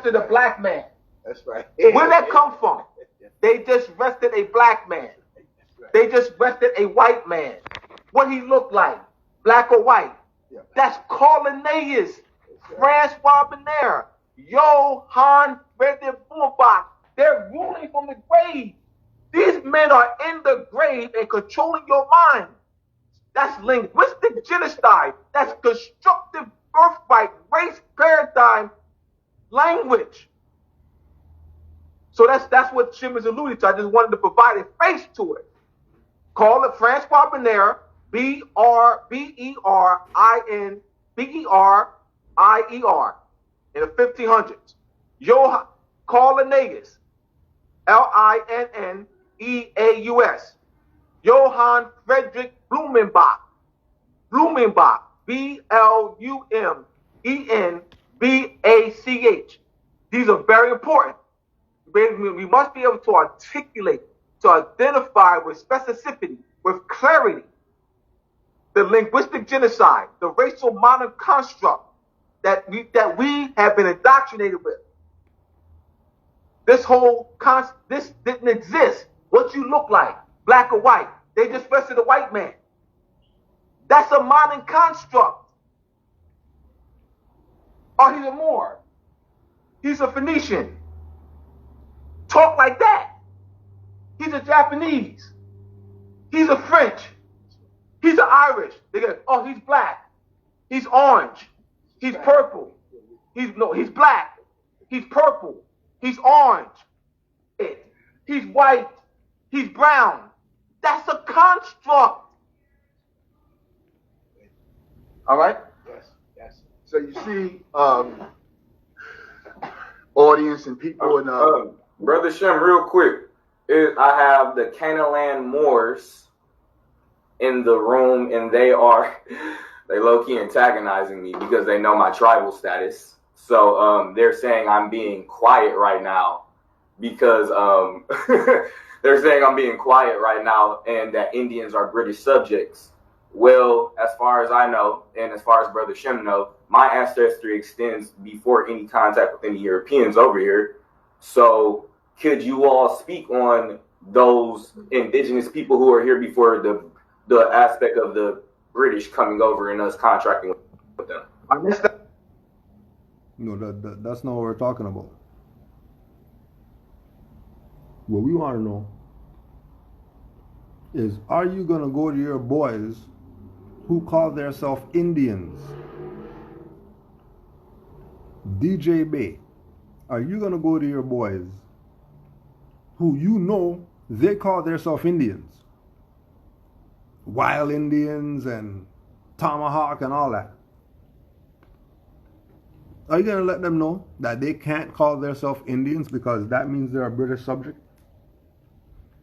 arrested a black man. That's right. Where did that come from? They just arrested a black man. They just arrested a white man. What he looked like, black or white. That's Cornelius, Francois Benaire, Johann Friedrich Blumenbach. They're ruling from the grave. These men are in the grave and controlling your mind. That's linguistic genocide. That's constructive birthright, race paradigm, language. So that's what Jim is alluding to. I just wanted to provide a face to it. Call it Francois Benaire, Berier, in the 1500s. Johann Linnaeus, Linneaus. Johann Friedrich Blumenbach, Blumenbach. These are very important. We must be able to articulate, to identify with specificity, with clarity, the linguistic genocide, the racial modern construct that we have been indoctrinated with. This didn't exist. What you look like, black or white. They just arrested a white man. That's a modern construct. Or he's a Moor. He's a Phoenician. Talk like that. He's a Japanese. He's a French. He's an Irish. They go, oh, he's black. He's orange. He's purple. He's black. He's purple. He's orange. He's white. He's brown. That's a construct. All right? Yes. So you see, audience and people in Brother Shem, real quick, I have the Canaanland Moors in the room, and they low-key antagonizing me because they know my tribal status. So they're saying I'm being quiet right now because they're saying I'm being quiet right now and that Indians are British subjects. Well, as far as I know, and as far as Brother Shem know, my ancestry extends before any contact with any Europeans over here. So could you all speak on those indigenous people who are here before the aspect of the British coming over and us contracting with them? I missed that. No, that's not what we're talking about. What we want to know is, are you going to go to your boys who call themselves Indians? DJ Bay, are you going to go to your boys who you know they call themselves Indians? Wild Indians and Tomahawk and all that. Are you going to let them know that they can't call themselves Indians because that means they're a British subject?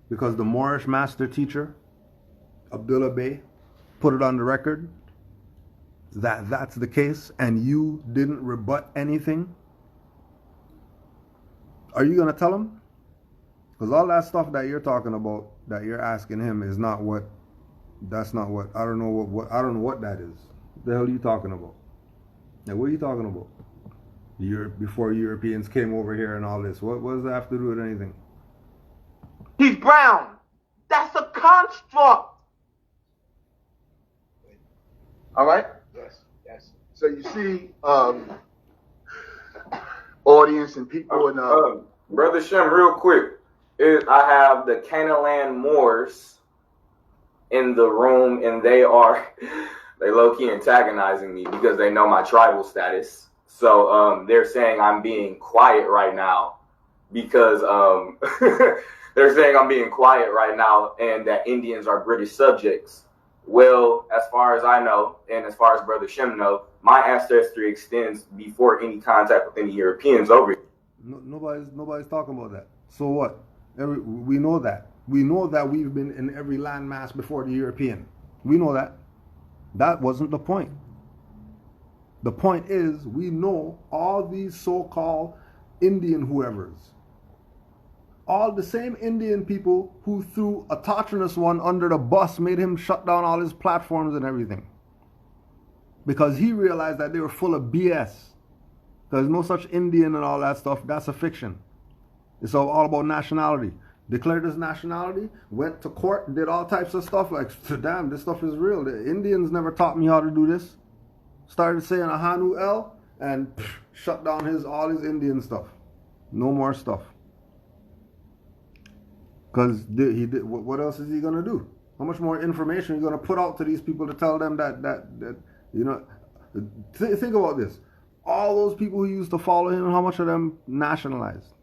Because the Moorish master teacher, Abdullah Bey, put it on the record that that's the case and you didn't rebut anything? Are you going to tell them? Because all that stuff that you're talking about, that you're asking him, is not what, that's not what, I don't know what that is. What the hell are you talking about? Now, what are you talking about? Before Europeans came over here and all this. What does that have to do with anything? He's brown. That's a construct. All right? Yes. So you see, audience and people in Brother Shem, real quick, I have the Canaanland Moors in the room, and they low-key antagonizing me because they know my tribal status. So they're saying I'm being quiet right now because they're saying I'm being quiet right now and that Indians are British subjects. Well, as far as I know, and as far as Brother Shem know, my ancestry extends before any contact with any Europeans over here. Nobody's talking about that. So what? We know that. We know that we've been in every landmass before the European. We know that. That wasn't the point. The point is, we know all these so-called Indian whoever's. All the same Indian people who threw a Autochthonous one under the bus, made him shut down all his platforms and everything. Because he realized that they were full of BS. There's no such Indian and all that stuff. That's a fiction. It's all about nationality. Declared his nationality, went to court, did all types of stuff. Like, damn, this stuff is real. The Indians never taught me how to do this. Started saying Ahanu El and shut down all his Indian stuff. No more stuff. Because he did. What else is he gonna do? How much more information are you gonna put out to these people to tell them that you know? Think about this. All those people who used to follow him, how much of them nationalized?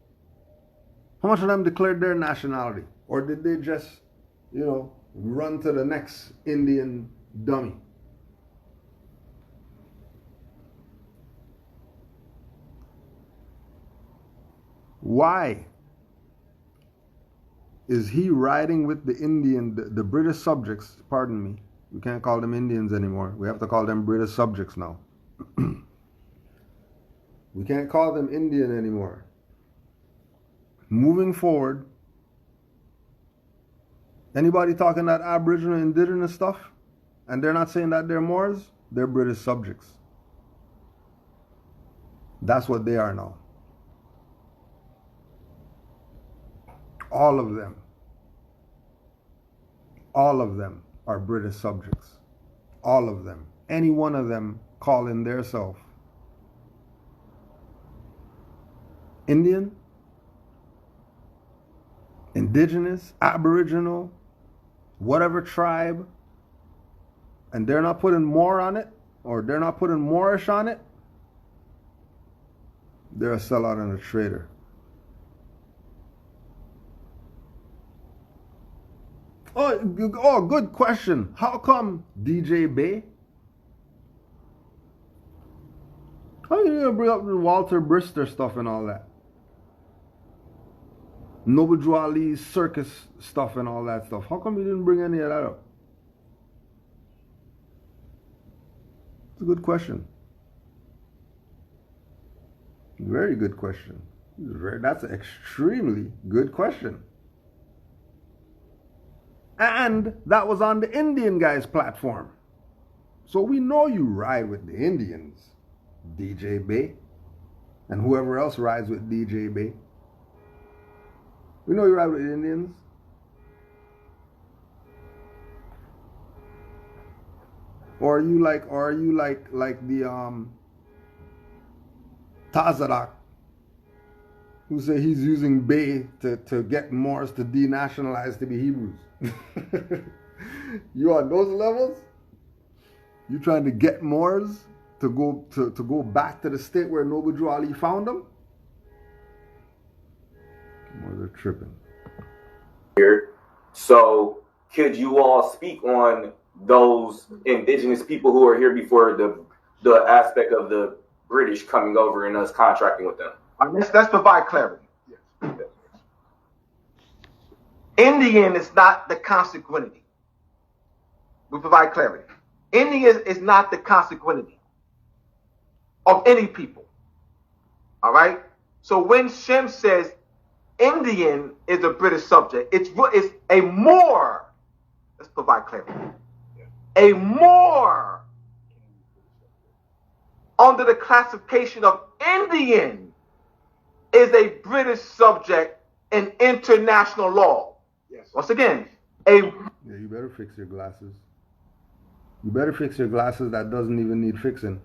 How much of them declared their nationality? Or did they just, run to the next Indian dummy? Why is he riding with the British subjects? Pardon me. We can't call them Indians anymore. We have to call them British subjects now. We can't call them Indian anymore. Moving forward, anybody talking that Aboriginal, indigenous stuff, and they're not saying that they're Moors, they're British subjects. That's what they are now. All of them. All of them are British subjects. All of them. Any one of them calling their self Indian, indigenous, Aboriginal, whatever tribe, and they're not putting more on it, or they're not putting Moorish on it, they're a sellout and a traitor. Oh, good question. How come DJ Bay? How are you gonna bring up the Walter Brister stuff and all that? Noble Drew Ali's circus stuff and all that stuff. How come you didn't bring any of that up? It's a good question. Very good question. That's an extremely good question. And that was on the Indian guy's platform. So we know you ride with the Indians, DJ Bay, and whoever else rides with DJ Bay. We know you ride with the Indians. Or are you like the Tazadak, who say he's using Bay to get Moors to denationalize to be Hebrews? You on those levels? You trying to get Moors to go back to the state where Noble Drew Ali found them? Moors are tripping. Here, so could you all speak on those indigenous people who are here before the aspect of the British coming over and us contracting with them? Let's provide clarity. Indian is not the consanguinity. We provide clarity. Indian is not the consanguinity of any people. All right? So when Shem says Indian is a British subject, it's a Moor. Let's provide clarity. A Moor under the classification of Indian is a British subject in international law. Yes. Once again, you better fix your glasses. You better fix your glasses that doesn't even need fixing.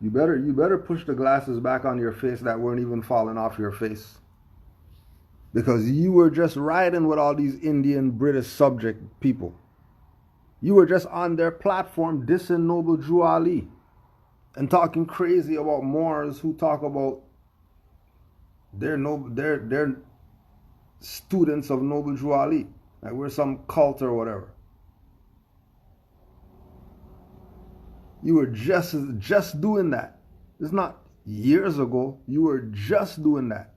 You better push the glasses back on your face that weren't even falling off your face. Because you were just riding with all these Indian British subject people. You were just on their platform dissing Noble Drew Ali and talking crazy about Moors who talk about they're students of Noble Drew Ali. Like we're some cult or whatever. You were just doing that. It's not years ago. You were just doing that.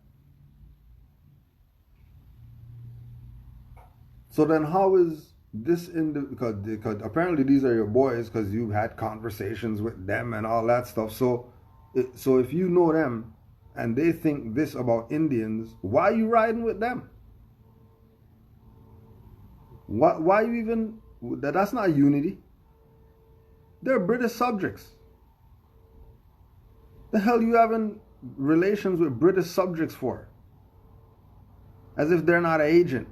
So then how is this because apparently these are your boys because you've had conversations with them and all that stuff. So if you know them and they think this about Indians, why are you riding with them? Why you even... That's not unity. They're British subjects. The hell you having relations with British subjects for? As if they're not an agent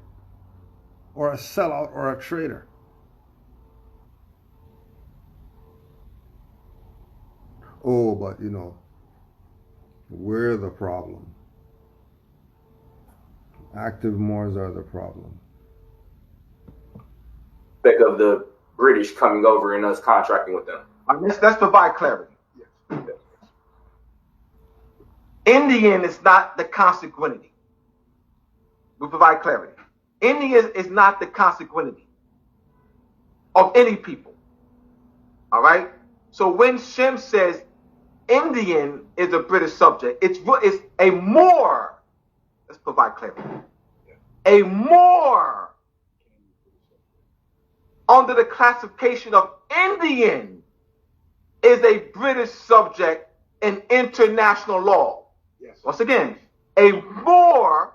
or a sellout or a traitor. Oh, but you know, we're the problem. Active Moors are the problem. Think of the British coming over and us contracting with them. Let's provide clarity. Indian is not the consanguinity. We provide clarity. Indian is not the consanguinity of any people. All right? So when Shem says Indian is a British subject, it's a Moor. Let's provide clarity. A Moor under the classification of Indian is a British subject in international law. Yes. Once again, a Moor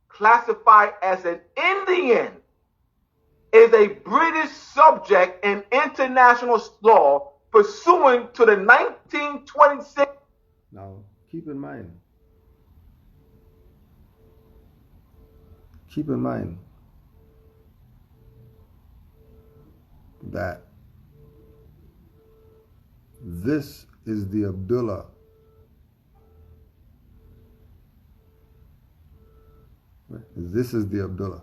classified as an Indian is a British subject in international law pursuant to the 1926. Now, keep in mind, that this is the Abdullah This is the Abdullah.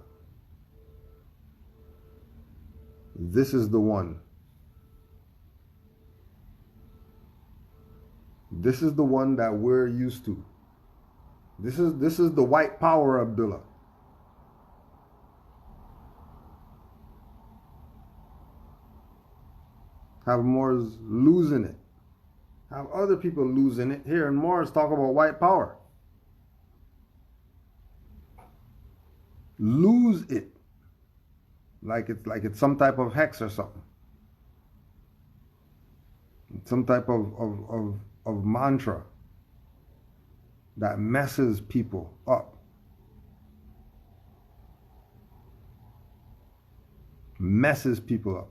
This is the one. This is the one that we're used to. This is the white power Abdullah. Have Moors losing it. Have other people losing it. Here in Moors talk about white power. Lose it. Like it's some type of hex or something. Some type of mantra that messes people up. Messes people up.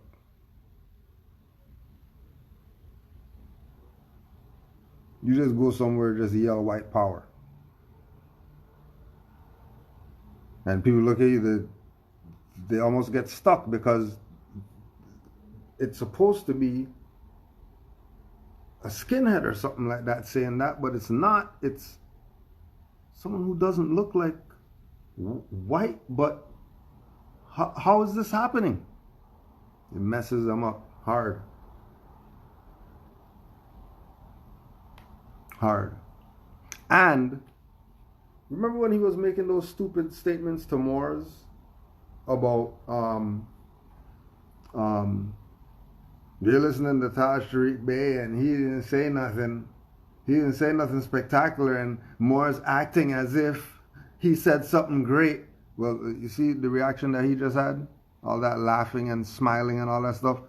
You just go somewhere, just yell white power. And people look at you, they almost get stuck because it's supposed to be a skinhead or something like that saying that, but it's not. It's someone who doesn't look like white, but how is this happening? It messes them up hard. Hard. And remember when he was making those stupid statements to Moors about you're listening to Taj Tariq Bey and he didn't say nothing. He didn't say nothing spectacular, and Moors acting as if he said something great. Well, you see the reaction that he just had? All that laughing and smiling and all that stuff.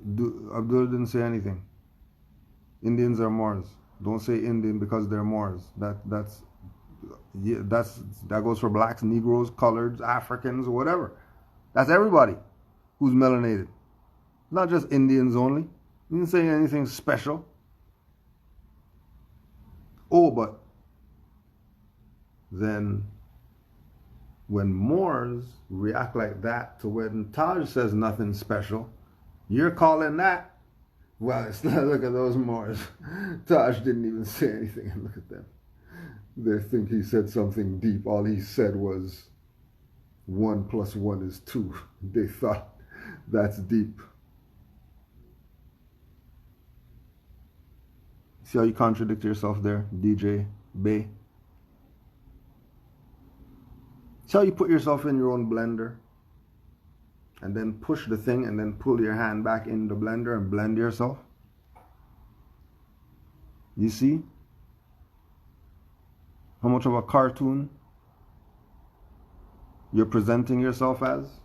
Abdul didn't say anything. Indians are Moors. Don't say Indian because they're Moors. That goes for blacks, Negroes, coloreds, Africans, whatever. That's everybody who's melanated. Not just Indians only. He didn't say anything special. Oh, but then when Moors react like that to when Taj says nothing special, you're calling that, well, it's not, look at those Moors. Taj didn't even say anything, and look at them. They think he said something deep. All he said was 1 + 1 is 2. They thought that's deep. See how you contradict yourself there, DJ Bay? See how you put yourself in your own blender and then push the thing and then pull your hand back in the blender and blend yourself? You see how much of a cartoon you're presenting yourself as?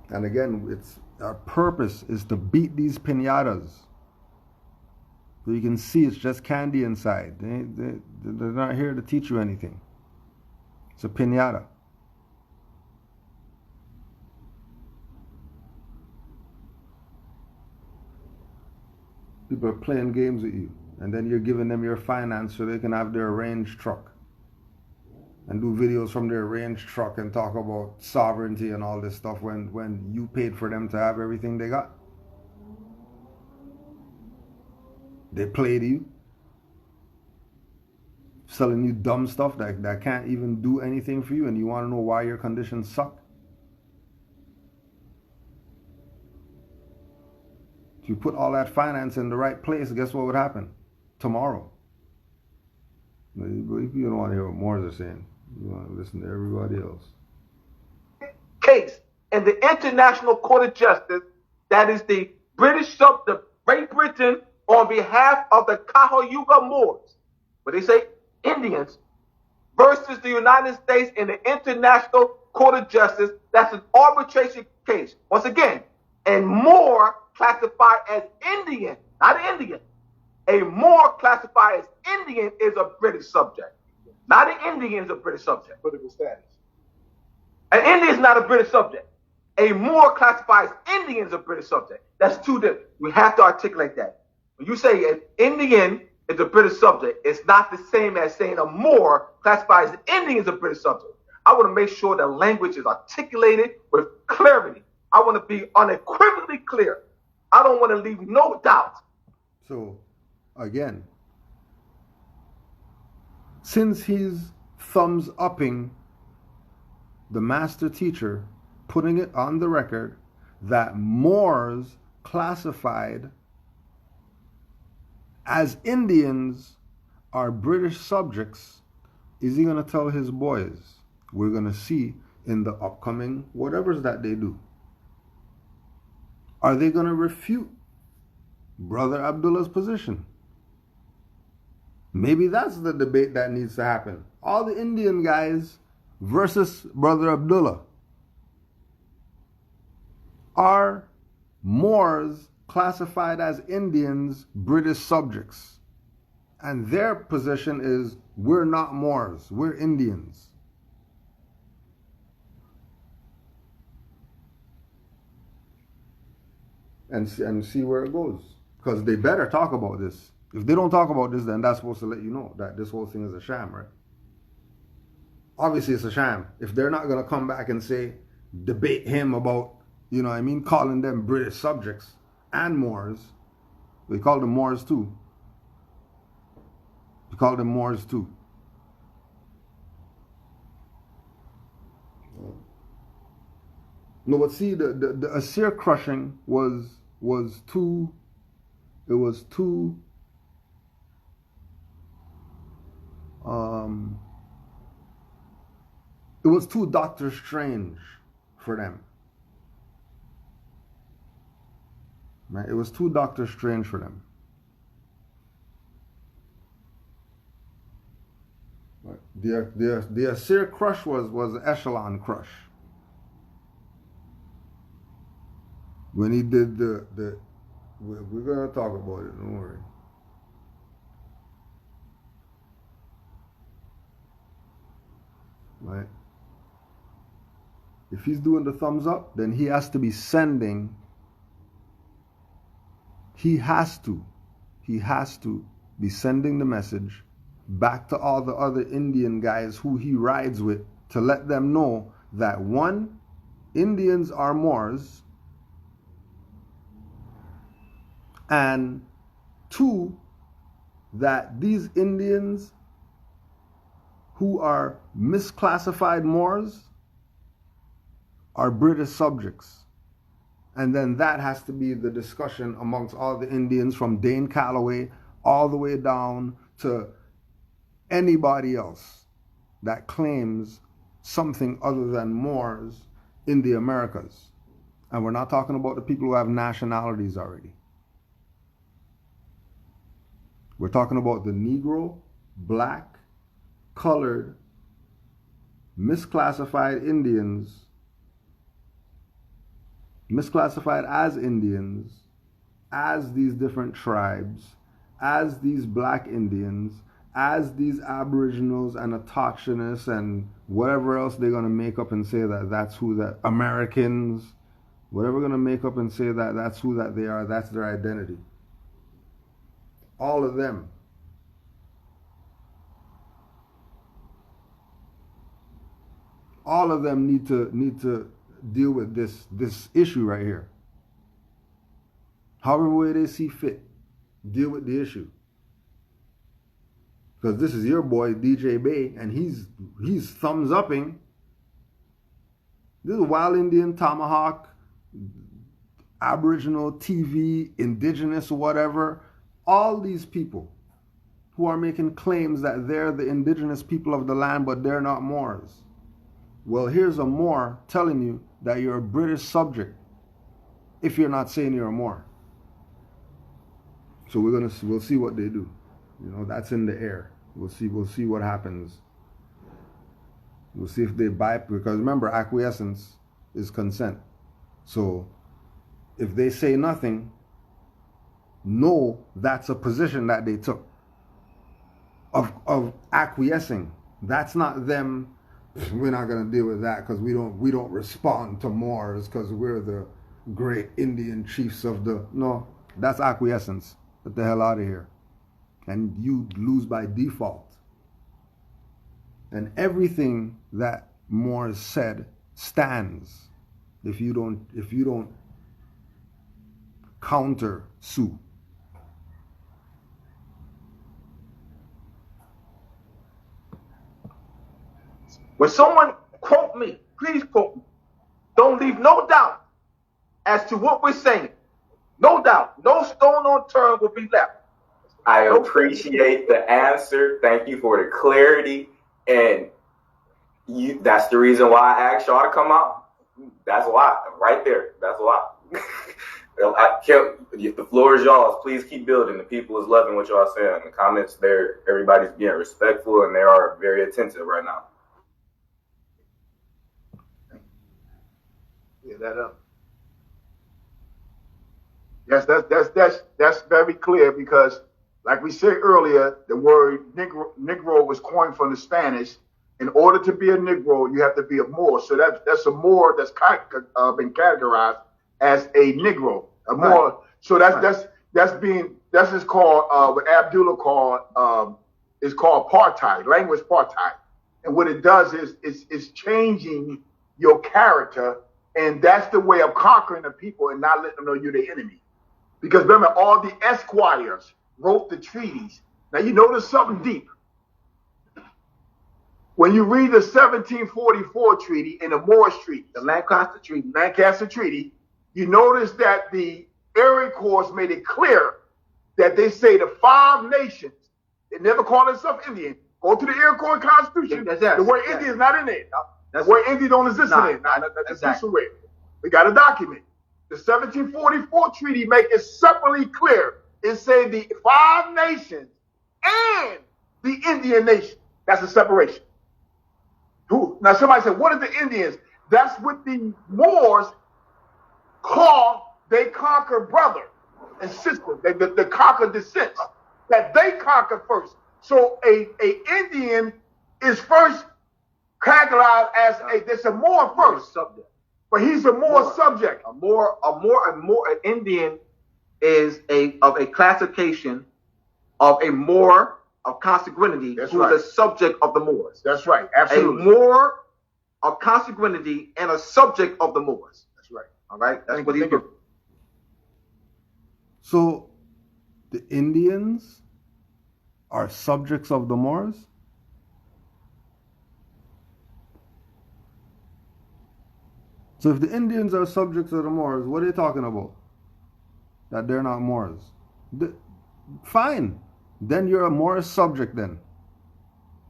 And again, our purpose is to beat these piñatas. So you can see it's just candy inside. They're not here to teach you anything. It's a piñata. People are playing games with you. And then you're giving them your finance so they can have their range truck. And do videos from their range truck and talk about sovereignty and all this stuff when you paid for them to have everything they got. They played you. Selling you dumb stuff that can't even do anything for you, and you want to know why your conditions suck. If you put all that finance in the right place, guess what would happen? Tomorrow. You don't want to hear what Moors are saying. You want to listen to everybody else. Case in the International Court of Justice, that is the the Great Britain on behalf of the Cayuga Moors, but they say Indians, versus the United States in the International Court of Justice. That's an arbitration case. Once again, and Moor classified as Indian, not Indian. A Moor classified as Indian is a British subject. Not an Indian is a British subject. Political status. An Indian is not a British subject. A Moor classified as Indian is a British subject. That's two different. We have to articulate that. When you say an Indian is a British subject, it's not the same as saying a Moor classified as an Indian is a British subject. I want to make sure the language is articulated with clarity. I want to be unequivocally clear. I don't want to leave no doubt. So, again, since he's thumbs upping the master teacher, putting it on the record that Moors classified as Indians are British subjects, is he going to tell his boys? We're going to see in the upcoming whatever's that they do. Are they going to refute Brother Abdullah's position? Maybe that's the debate that needs to happen. All the Indian guys versus Brother Abdullah. Are Moors classified as Indians British subjects? And their position is, we're not Moors, we're Indians. And see where it goes. Because they better talk about this. If they don't talk about this, then that's supposed to let you know that this whole thing is a sham, right? Obviously it's a sham. If they're not going to come back and say, debate him about, you know what I mean, calling them British subjects and Moors. We call them Moors too. We call them Moors too. No, but see, the Assyr crushing was too, it was too, it was too Doctor Strange for them. Right? It was too Doctor Strange for them. Right? The Assyr crush was echelon crush. When he did we're going to talk about it, don't worry. Right? If he's doing the thumbs up, then he has to be sending, he has to be sending the message back to all the other Indian guys who he rides with to let them know that, one, Indians are Moors, and two, that these Indians who are misclassified Moors are British subjects. And then that has to be the discussion amongst all the Indians from Dane Calloway all the way down to anybody else that claims something other than Moors in the Americas. And we're not talking about the people who have nationalities already. We're talking about the Negro, black, colored, misclassified Indians, misclassified as Indians, as these different tribes, as these black Indians, as these Aboriginals and autochthonous and whatever else they're going to make up and say that that's who that, Americans, whatever going to make up and say that that's who that they are, that's their identity. all of them. All of them need to deal with this issue right here. However way they see fit, deal with the issue. Because this is your boy DJ Bay, and he's thumbs upping. This is Wild Indian, Tomahawk, Aboriginal TV, Indigenous, whatever. All these people who are making claims that they're the indigenous people of the land, but they're not Moors. Well, here's a Moor telling you that you're a British subject if you're not saying you're a Moor. So we'll see what they do. You know, that's in the air. We'll see what happens. We'll see if they buy, because remember, acquiescence is consent. So if they say nothing, know that's a position that they took of acquiescing. That's not them. We're not going to deal with that because we don't respond to Moors because we're the great Indian chiefs of the... No, that's acquiescence. Get the hell out of here. And you lose by default. And everything that Moors said stands if you don't counter sue. When someone quote me, please quote me. Don't leave no doubt as to what we're saying. No doubt. No stone unturned will be left. I appreciate the answer. Thank you for the clarity. And that's the reason why I asked y'all to come out. That's why. Right there. That's why. The floor is y'all's. Please keep building. The people is loving what y'all saying. The comments there, everybody's being respectful and they are very attentive right now. Yeah, that up. Yes, that's very clear because, like we said earlier, the word Negro was coined from the Spanish. In order to be a Negro, you have to be a Moor. So that's a Moor that's been categorized as a Negro, a Moor. Right. So that's just called what Abdullah called is called apartheid, language apartheid. And what it does is it's changing your character, and that's the way of conquering the people and not letting them know you're the enemy. Because remember, all the esquires wrote the treaties. Now you notice something deep. When you read the 1744 treaty and the Moorish Treaty, the Lancaster Treaty, you notice that the Iroquois made it clear that they say the 5 nations, they never call themselves Indian. Go to the Iroquois Constitution. The word Indian is not in there. The word Indian don't exist in it. That's exactly. We got a document. The 1744 treaty make it separately clear. It say the 5 nations and the Indian nation. That's a separation. Now somebody said, what are the Indians? That's what the Moors call they conquer brother and sister. They conquer descents. That they conquer first. So a Indian is first categorized as there's a Moor first. Subject. But he's a Moor subject. An Indian is of a classification of a Moor of consanguinity who's a subject of the Moors. That's right. Absolutely. A Moor of consanguinity and a subject of the Moors. That's right. All right? That's what he's doing. So the Indians are subjects of the Moors? So if the Indians are subjects of the Moors, what are they talking about? That they're not Moors. Fine. Then you're a Moorish subject then.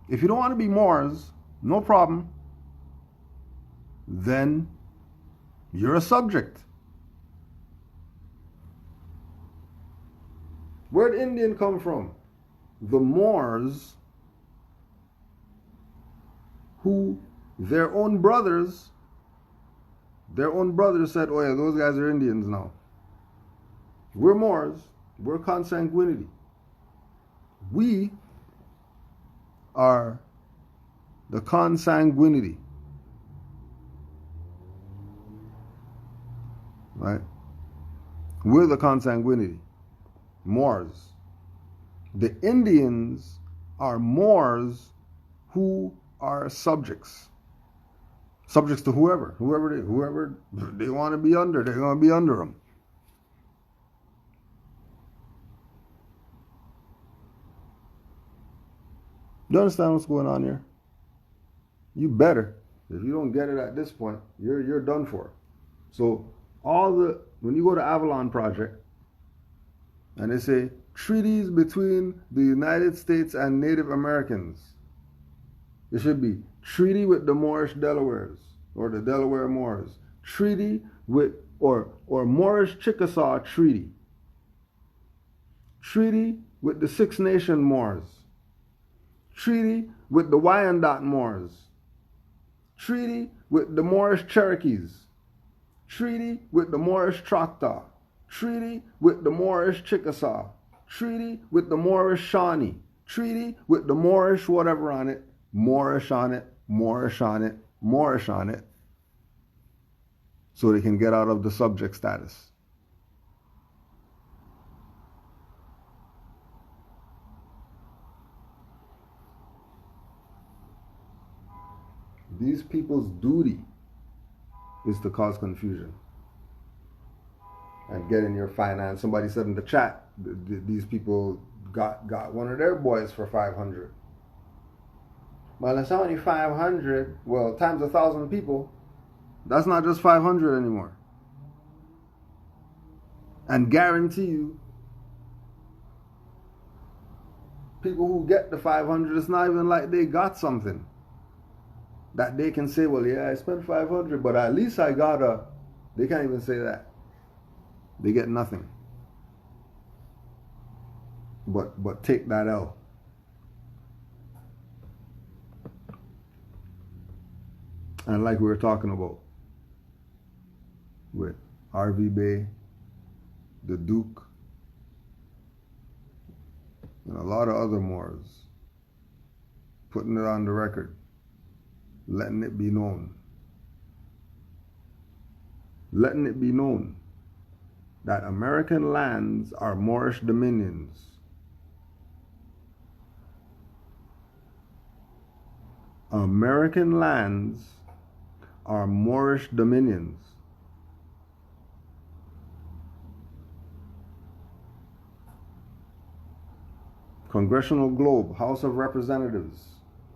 If you don't want to be Moors, no problem. Then you're a subject. Where'd Indian come from? The Moors, who their own brothers said, oh yeah, those guys are Indians now. We're Moors. We're consanguinity. We are the consanguinity. Right? We're the consanguinity. Moors. The Indians are Moors who are subjects. Subjects to whoever they want to be under, they're going to be under them. You understand what's going on here? You better. If you don't get it at this point, you're done for. So when you go to Avalon Project and they say treaties between the United States and Native Americans, it should be treaty with the Moorish Delawares or the Delaware Moors, treaty with or Moorish Chickasaw treaty, treaty with the Six Nation Moors, treaty with the Wyandot Moors, treaty with the Moorish Cherokees, treaty with the Moorish Choctaw, treaty with the Moorish Chickasaw, treaty with the Moorish Shawnee, treaty with the Moorish whatever on it, Moorish on it, Moorish on it, Moorish on it, so they can get out of the subject status. These people's duty is to cause confusion and get in your finance. Somebody said in the chat, these people got one of their boys for 500. Well, it's only 500. Well, times 1,000 people, that's not just 500 anymore. And guarantee you, people who get the 500, it's not even like they got something that they can say, well, yeah, I spent 500, but at least I got a... They can't even say that. They get nothing. But take that L. And like we were talking about with RV Bay, the Duke, and a lot of other Moors, putting it on the record, letting it be known that American lands are Moorish dominions. American lands are Moorish dominions. Congressional Globe, House of Representatives,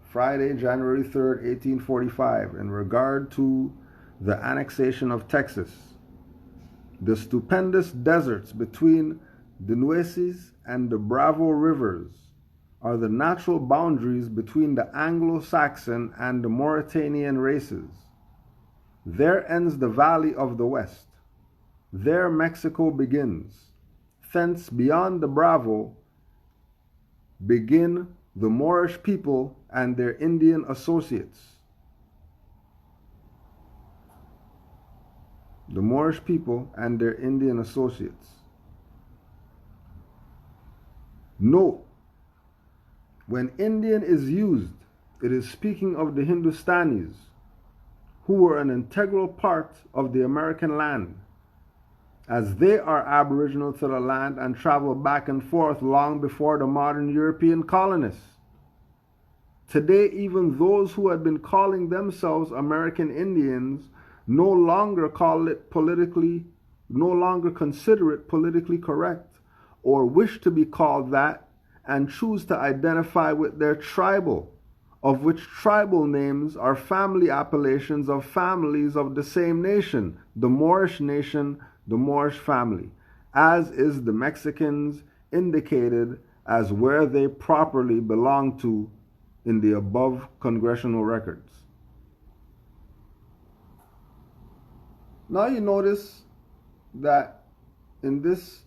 Friday, January 3rd, 1845, in regard to the annexation of Texas. The stupendous deserts between the Nueces and the Bravo rivers are the natural boundaries between the Anglo-Saxon and the Mauritanian races. There ends the Valley of the West. There Mexico begins. Thence beyond the Bravo begin the Moorish people and their Indian associates. The Moorish people and their Indian associates. Note, when Indian is used, it is speaking of the Hindustanis, who were an integral part of the American land, as they are aboriginal to the land and travel back and forth long before the modern European colonists. Today, even those who had been calling themselves American Indians no longer consider it politically correct or wish to be called that, and choose to identify with their tribal, of which tribal names are family appellations of families of the same nation, the Moorish nation, the Moorish family, as is the Mexicans indicated as where they properly belong to in the above congressional records. Now you notice that in this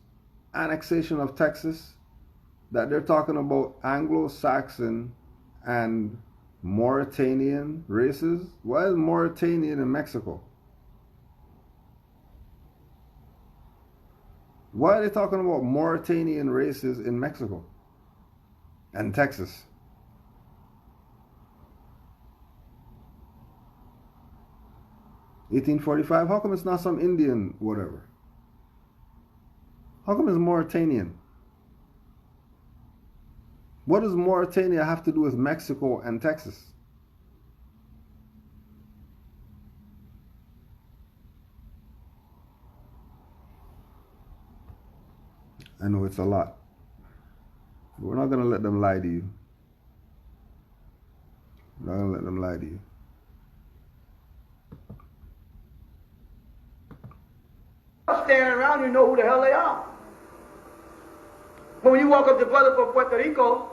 annexation of Texas, that they're talking about Anglo-Saxon and Mauritanian races. Why is Mauritanian in Mexico? Why are they talking about Mauritanian races in Mexico and Texas? (1845), how come it's not some Indian whatever? How come it's Mauritanian? What does Mauritania have to do with Mexico and Texas? I know it's a lot. But we're not going to let them lie to you. We're not going to let them lie to you. Standing around, you know who the hell they are. But when you walk up to brother from Puerto Rico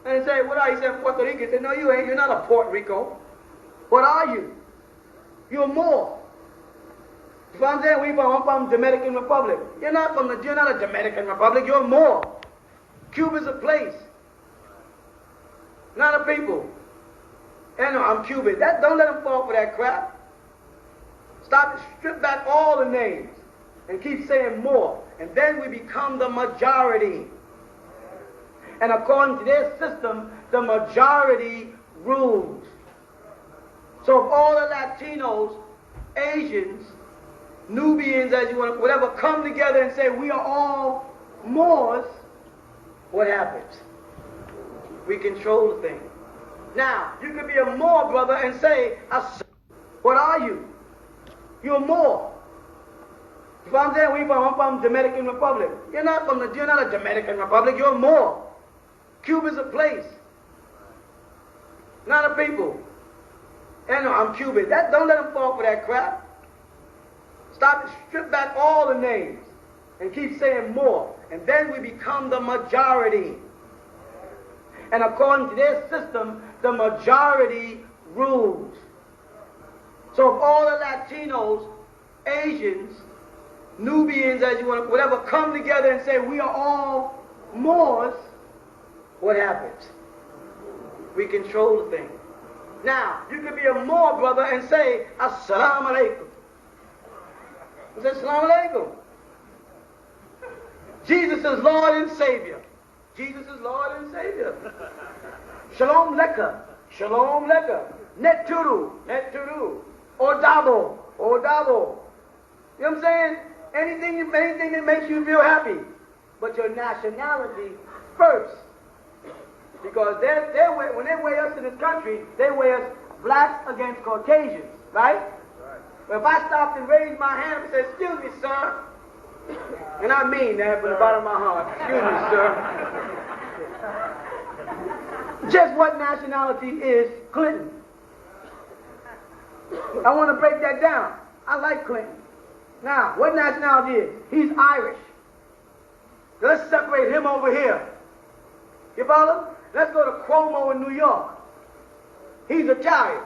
and say, what are you? He said, Puerto Rico. He said, no, you ain't. You're not a Puerto Rico. What are you? You're more. You know what I'm saying? I'm from Dominican Republic. You're not a Dominican Republic. You're more. Cuba's a place, not a people. And I'm Cuban. Don't let them fall for that crap. Stop, strip back all the names and keep saying more. And then we become the majority. And according to their system, the majority rules. So if all the Latinos, Asians, Nubians, as you want to, whatever, come together and say we are all Moors, what happens? We control the thing. Now, you can be a Moor, brother, and say, what are you? You're Moor. You know what I'm saying? I'm from Dominican Republic. You're not a Dominican Republic. You're more. Cuba's a place, not a people. And I'm Cuban. Don't let them fall for that crap. Stop, strip back all the names and keep saying more. And then we become the majority. And according to their system, the majority rules. So if all the Latinos, Asians, Nubians, as you want to, whatever, come together and say we are all Moors, what happens? We control the thing. Now, you can be a Moor, brother, and say, Assalamu alaikum. He says, Assalamu alaikum. Jesus is Lord and Savior. Jesus is Lord and Savior. Shalom leka. Shalom leka. Neturu. Neturu. Odabo. Odabo. You know what I'm saying? Anything that makes you feel happy. But your nationality first. Because when they weigh us in this country, they weigh us blacks against Caucasians, right? But if I stopped and raised my hand and said, excuse me, sir, and I mean that from the bottom of my heart, excuse me, sir. Just what nationality is Clinton? I want to break that down. I like Clinton. Now, what nationality is? He's Irish. Let's separate him over here. You follow? Let's go to Cuomo in New York. He's Italian.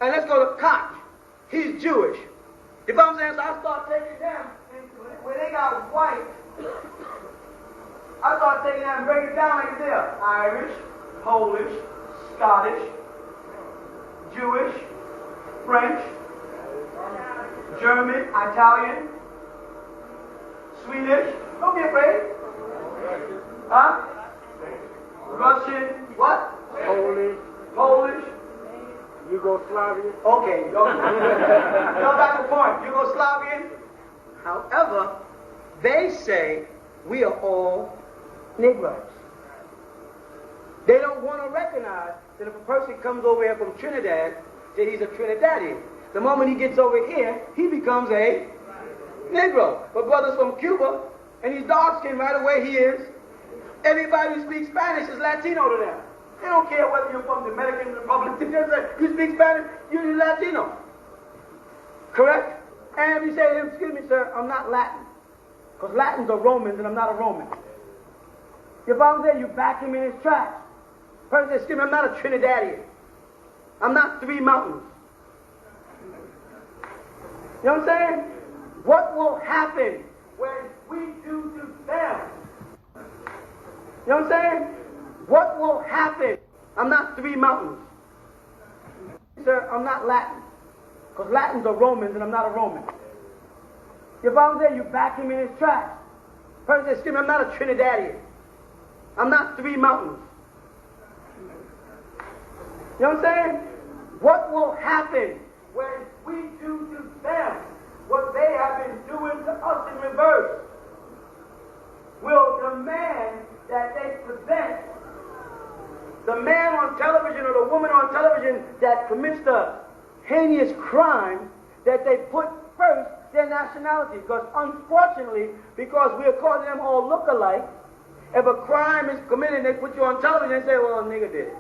And let's go to Koch. He's Jewish. You know what I'm saying? So I start taking them, and when they got white, I start taking them and breaking it down like this. Irish, Polish, Scottish, Jewish, French, German, Italian, Swedish. Don't be afraid. Huh? Russian, what? Polish. Yugoslavian. Okay, go back to the point. Yugoslavian. However, they say we are all Negroes. They don't want to recognize that if a person comes over here from Trinidad, that he's a Trinidadian. The moment he gets over here, he becomes a Negro. But brothers from Cuba, and he's dark skinned right away, he is. Everybody who speaks Spanish is Latino to them. They don't care whether you're from the Dominican Republic. You speak Spanish, you're Latino. Correct? And if you say, excuse me, sir, I'm not Latin. Because Latins are Romans and I'm not a Roman. Your father there, you back him in his tracks. Person says, excuse me, I'm not a Trinidadian. I'm not Three Mountains. You know what I'm saying? What will happen when we do to them? You know what I'm saying? What will happen? I'm not Three Mountains. Sir, I'm not Latin. Because Latins are Romans and I'm not a Roman. Your father there, you back him in his tracks. Person says, excuse me, I'm not a Trinidadian. I'm not Three Mountains. You know what I'm saying? What will happen when we do to them what they have been doing to us in reverse? We'll demand that they present the man on television or the woman on television that commits the heinous crime, that they put first their nationality. Because unfortunately, because we are calling them all look-alike, if a crime is committed, they put you on television and say, well, a nigger did it.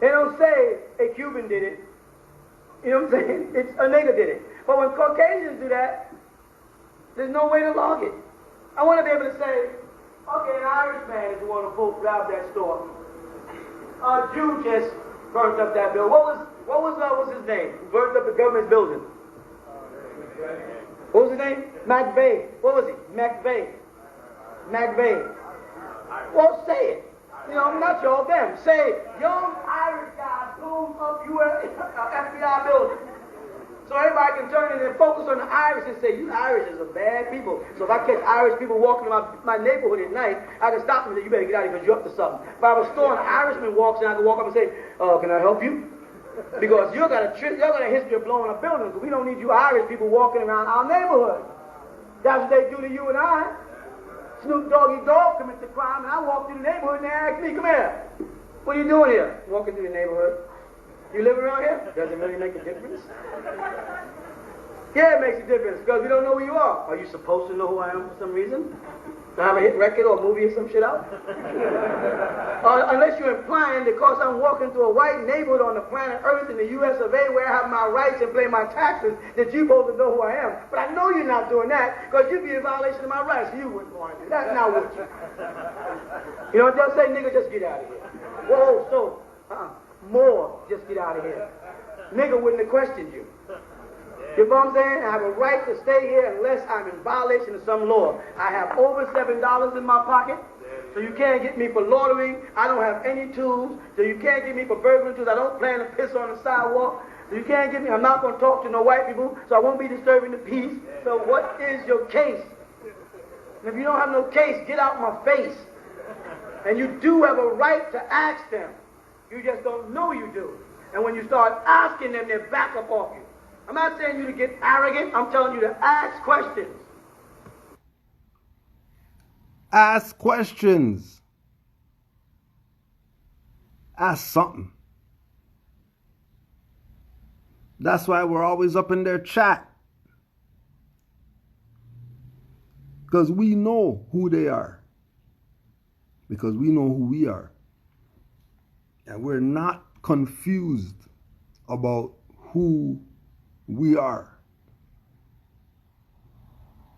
They don't say a Cuban did it. You know what I'm saying? It's a nigger did it. But when Caucasians do that, there's no way to log it. I want to be able to say, okay, an Irish man is the one who robbed that store. A Jew just burnt up that building. What was his name? Who burnt up the government building? What was his name? McVeigh. What was he? McVeigh. Well, say it. You know, not y'all, them. Say, young Irish guy blew up US FBI building. So everybody can turn and then focus on the Irish and say, you Irish are bad people. So if I catch Irish people walking in my neighborhood at night, I can stop them and say, you better get out of here because you're up to something. If I have a store and an Irishman walks in, I can walk up and say, can I help you? Because y'all got a history of blowing up buildings. We don't need you Irish people walking around our neighborhood. That's what they do to you and I. Snoop Doggy Dogg commits a crime, and I walk through the neighborhood and they ask me, come here. What are you doing here? Walking through the neighborhood. You live around here? Does it really make a difference? Yeah, it makes a difference because we don't know who you are. Are you supposed to know who I am for some reason? Do I have a hit record or a movie or some shit out? Unless you're implying because I'm walking through a white neighborhood on the planet Earth in the US of A where I have my rights and pay my taxes that you're supposed to know who I am. But I know you're not doing that because you'd be in violation of my rights. You wouldn't want to do that. That's not what you. You know what they'll say? Nigga, just get out of here. Whoa, more, just get out of here. Nigga wouldn't have questioned you. You know what I'm saying? I have a right to stay here unless I'm in violation of some law. I have over $7 in my pocket, so you can't get me for loitering. I don't have any tools, so you can't get me for burglary tools. I don't plan to piss on the sidewalk, so you can't get me. I'm not going to talk to no white people, so I won't be disturbing the peace. So what is your case? And if you don't have no case, get out my face. And you do have a right to ask them. You just don't know you do. And when you start asking them, they back up off you. I'm not saying you to get arrogant. I'm telling you to ask questions. Ask questions. Ask something. That's why we're always up in their chat. Because we know who they are. Because we know who we are. And we're not confused about who we are.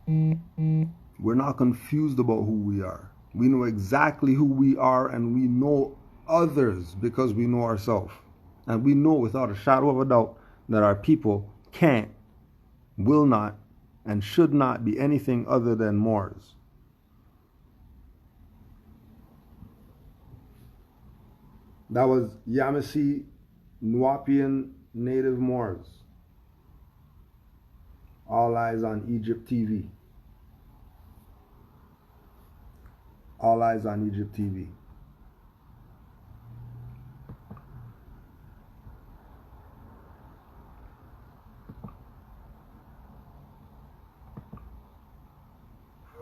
We're not confused about who we are. We know exactly who we are, and we know others because we know ourselves. And we know without a shadow of a doubt that our people can't, will not, and should not be anything other than Moors. That was Yamasee Nuwapian Native Moors. All eyes on Egypt TV. All eyes on Egypt TV.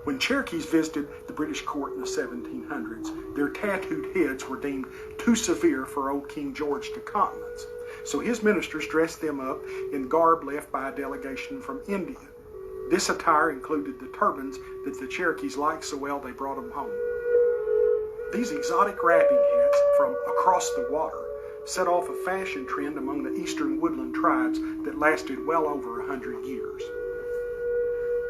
When Cherokees visited the British court in the 1700s, their tattooed heads were deemed too severe for old King George to countenance. So his ministers dressed them up in garb left by a delegation from India. This attire included the turbans that the Cherokees liked so well they brought them home. These exotic wrapping hats from across the water set off a fashion trend among the eastern woodland tribes that lasted well over 100 years.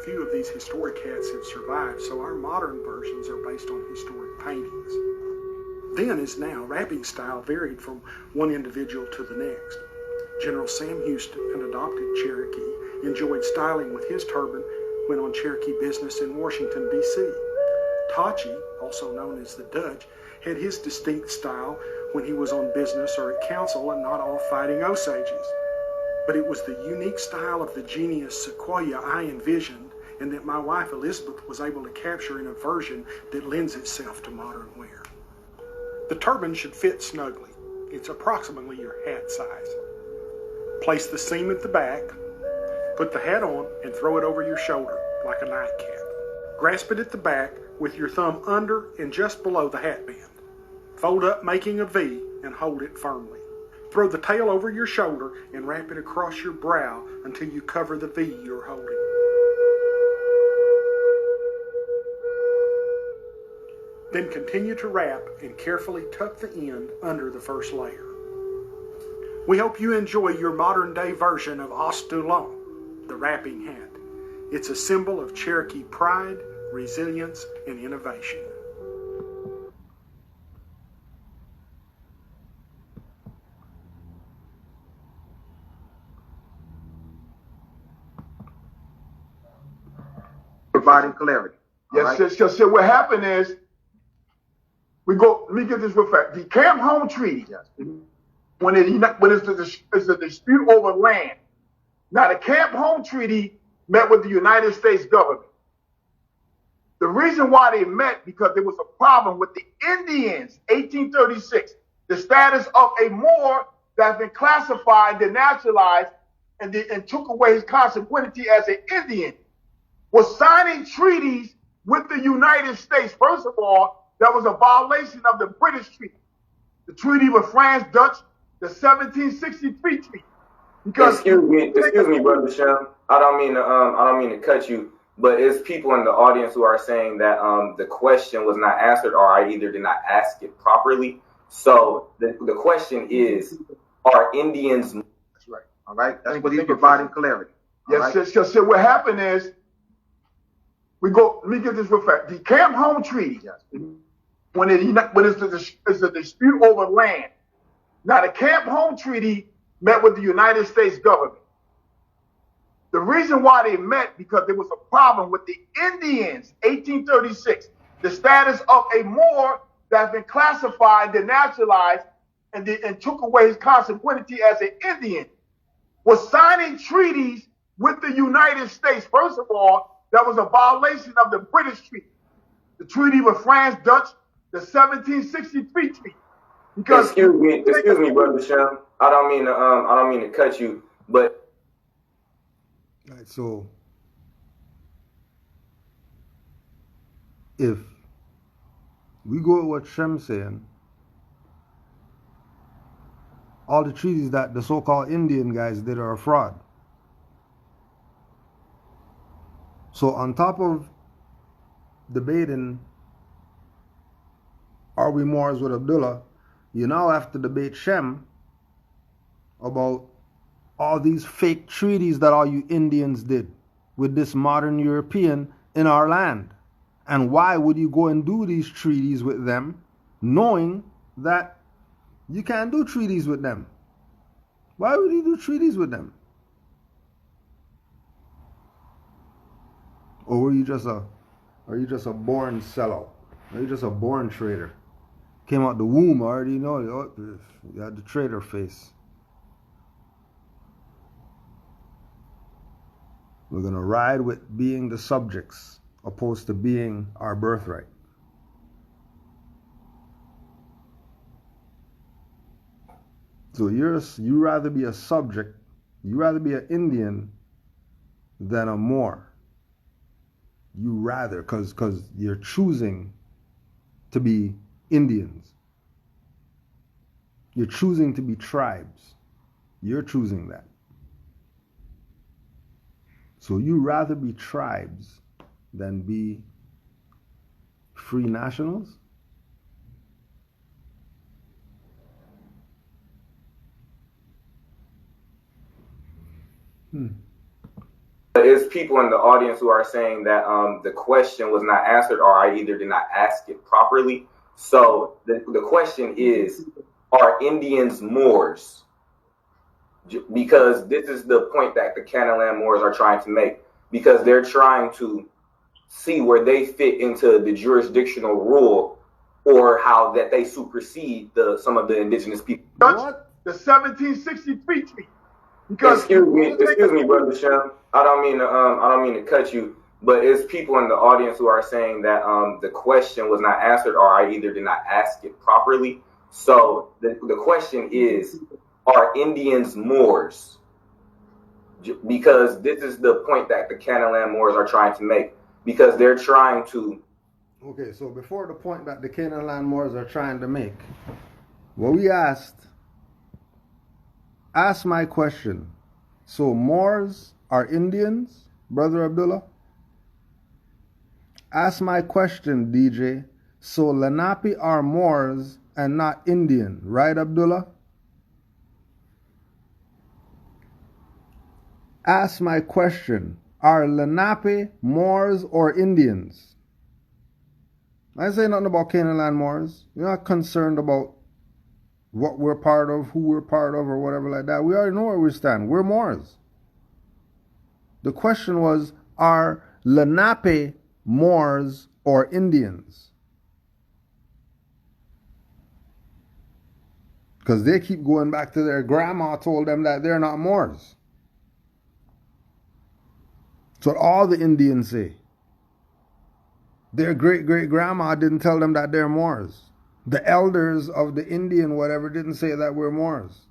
Few of these historic hats have survived, so our modern versions are based on historic paintings. Then as now, wrapping style varied from one individual to the next. General Sam Houston, an adopted Cherokee, enjoyed styling with his turban when on Cherokee business in Washington, D.C. Tachi, also known as the Dutch, had his distinct style when he was on business or at council and not off fighting Osages. But it was the unique style of the genius Sequoia I envisioned and that my wife Elizabeth was able to capture in a version that lends itself to modern wear. The turban should fit snugly. It's approximately your hat size. Place the seam at the back, put the hat on, and throw it over your shoulder like a nightcap. Grasp it at the back with your thumb under and just below the hat band. Fold up, making a V, and hold it firmly. Throw the tail over your shoulder and wrap it across your brow until you cover the V you're holding. Then continue to wrap and carefully tuck the end under the first layer. We hope you enjoy your modern day version of Ostulon, the wrapping hat. It's a symbol of Cherokee pride, resilience, and innovation. Providing clarity. Yes, right? So what happened is, let me get this real fast. The Camp Home Treaty, when it's a dispute over land. Now, the Camp Home Treaty met with the United States government. The reason why they met, because there was a problem with the Indians, 1836, the status of a Moor that's been classified, denaturalized, and took away his consanguinity as an Indian, was signing treaties with the United States. First of all, that was a violation of the British treaty, the treaty with France, Dutch, the 1763 treaty. Because excuse me, Brother Shem. I don't mean to cut you, but it's people in the audience who are saying that the question was not answered, or I either did not ask it properly. So the question is, are Indians? That's right. All right. That's what he's providing clarity. Yes. Right? So what happened is, let me get this real fast. The Camp Home Treaty, when it's a dispute over land. Now, the Camp Home Treaty met with the United States government. The reason why they met, because there was a problem with the Indians, 1836, the status of a Moor that's been classified, denaturalized, and took away his consanguinity as an Indian, was signing treaties with the United States. First of all, that was a violation of the British treaty, the treaty with France, Dutch, the 1763 treaty. Because excuse me, Brother Shem. I don't mean to cut you, but all right, so if we go with what Shem's saying, all the treaties that the so-called Indian guys did are a fraud. So on top of debating, are we Moors with Abdullah, you now have to debate Shem about all these fake treaties that all you Indians did with this modern European in our land. And why would you go and do these treaties with them, knowing that you can't do treaties with them? Why would you do treaties with them? Or are you just a born sellout? Are you just a born trader? Came out the womb, I already know you had the trader face. We're gonna ride with being the subjects opposed to being our birthright. So you rather be a subject, you rather be an Indian than a Moor. You rather, because you're choosing to be Indians. You're choosing to be tribes. You're choosing that. So you rather be tribes than be free nationals? It's people in the audience who are saying that the question was not answered, or I either did not ask it properly. So the question is, are Indians Moors? Because this is the point that the Canaanland Moors are trying to make, because they're trying to see where they fit into the jurisdictional rule, or how that they supersede some of the indigenous people. What? The 1763 treaty. Because excuse me, Brother Shem. I don't mean to cut you, but it's people in the audience who are saying that the question was not answered, or I either did not ask it properly. So the question is, are Indians Moors? Because this is the point that the Canaanland Moors are trying to make, because they're trying to Okay, so before the point that the Canaanland Moors are trying to make, what we ask my question. So Moors are Indians, Brother Abdullah? Ask my question, DJ. So Lenape are Moors and not Indian, right, Abdullah? Ask my question. Are Lenape Moors or Indians? I ain't say nothing about Canaanland Moors. You're not concerned about what we're part of, who we're part of, or whatever like that. We already know where we stand. We're Moors. The question was, are Lenape Moors or Indians? Because they keep going back to their grandma told them that they're not Moors. That's what all the Indians say. Their great-great-grandma didn't tell them that they're Moors. The elders of the Indian whatever didn't say that we're Moors.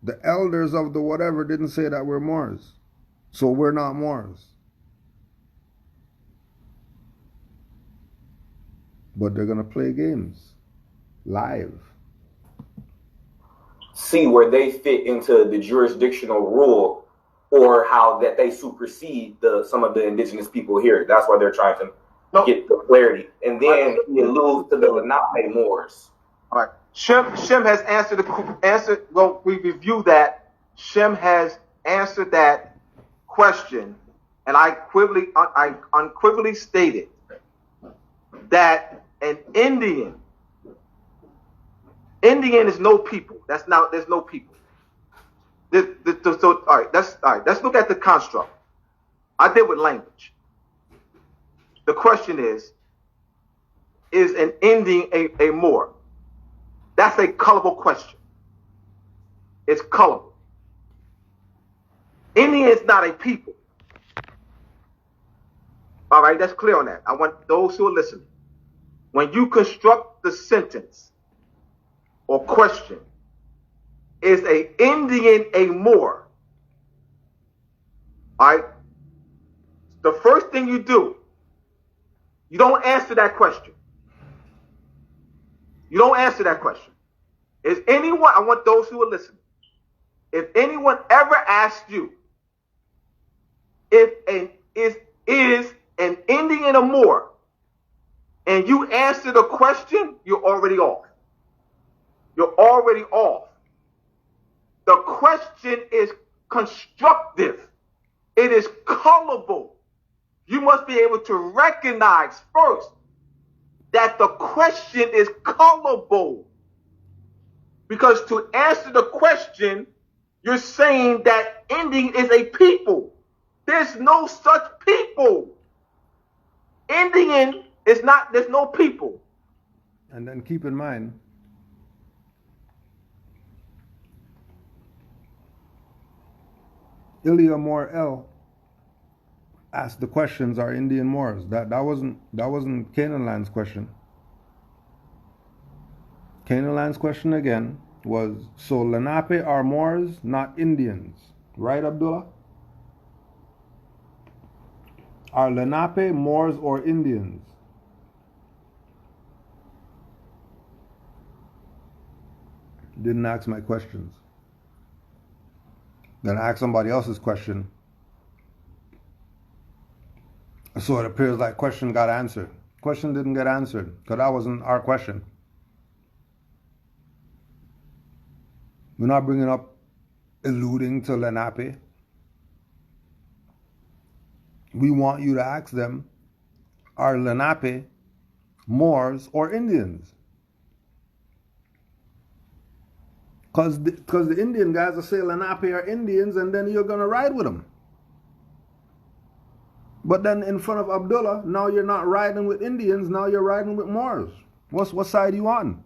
The elders of the whatever didn't say that we're Moors. So we're not Moors. But they're going to play games. Live. See where they fit into the jurisdictional rule or how that they supersede some of the indigenous people here. That's why they're trying to get the clarity. And then he alludes to the Lenape Moors. All right. Shem has answered. Well, we reviewed that. Shem has answered that question, and I unequivocally stated that an Indian is no people. There's no people. So all right. Let's look at the construct. I did with language. The question is an Indian a Moor? That's a colorful question. It's colorful. Indian is not a people. All right, that's clear on that. I want those who are listening. When you construct the sentence or question, is a Indian a Moor? All right. The first thing you do, you don't answer that question. You don't answer that question. Is anyone, I want those who are listening, if anyone ever asked you if is an Indian a Moor, and you answer the question, you're already off. You're already off. The question is constructive. It is colorable. You must be able to recognize first that the question is colorable. Because to answer the question, you're saying that Indian is a people. There's no such people. Indian is not, there's no people. And then keep in mind, Ilya Morel asked the questions, are Indian Moors? That wasn't Canaanland's question. Canaanland's question again was, so Lenape are Moors, not Indians. Right, Abdullah? Are Lenape Moors or Indians? Didn't ask my questions. Then I asked somebody else's question. So it appears like question got answered. Question didn't get answered because that wasn't our question. We're not bringing up alluding to Lenape. We want you to ask them, are Lenape Moors or Indians? Because the Indian guys will say Lenape are Indians, and then you're going to ride with them. But then in front of Abdullah, now you're not riding with Indians, now you're riding with Moors. What side are you on?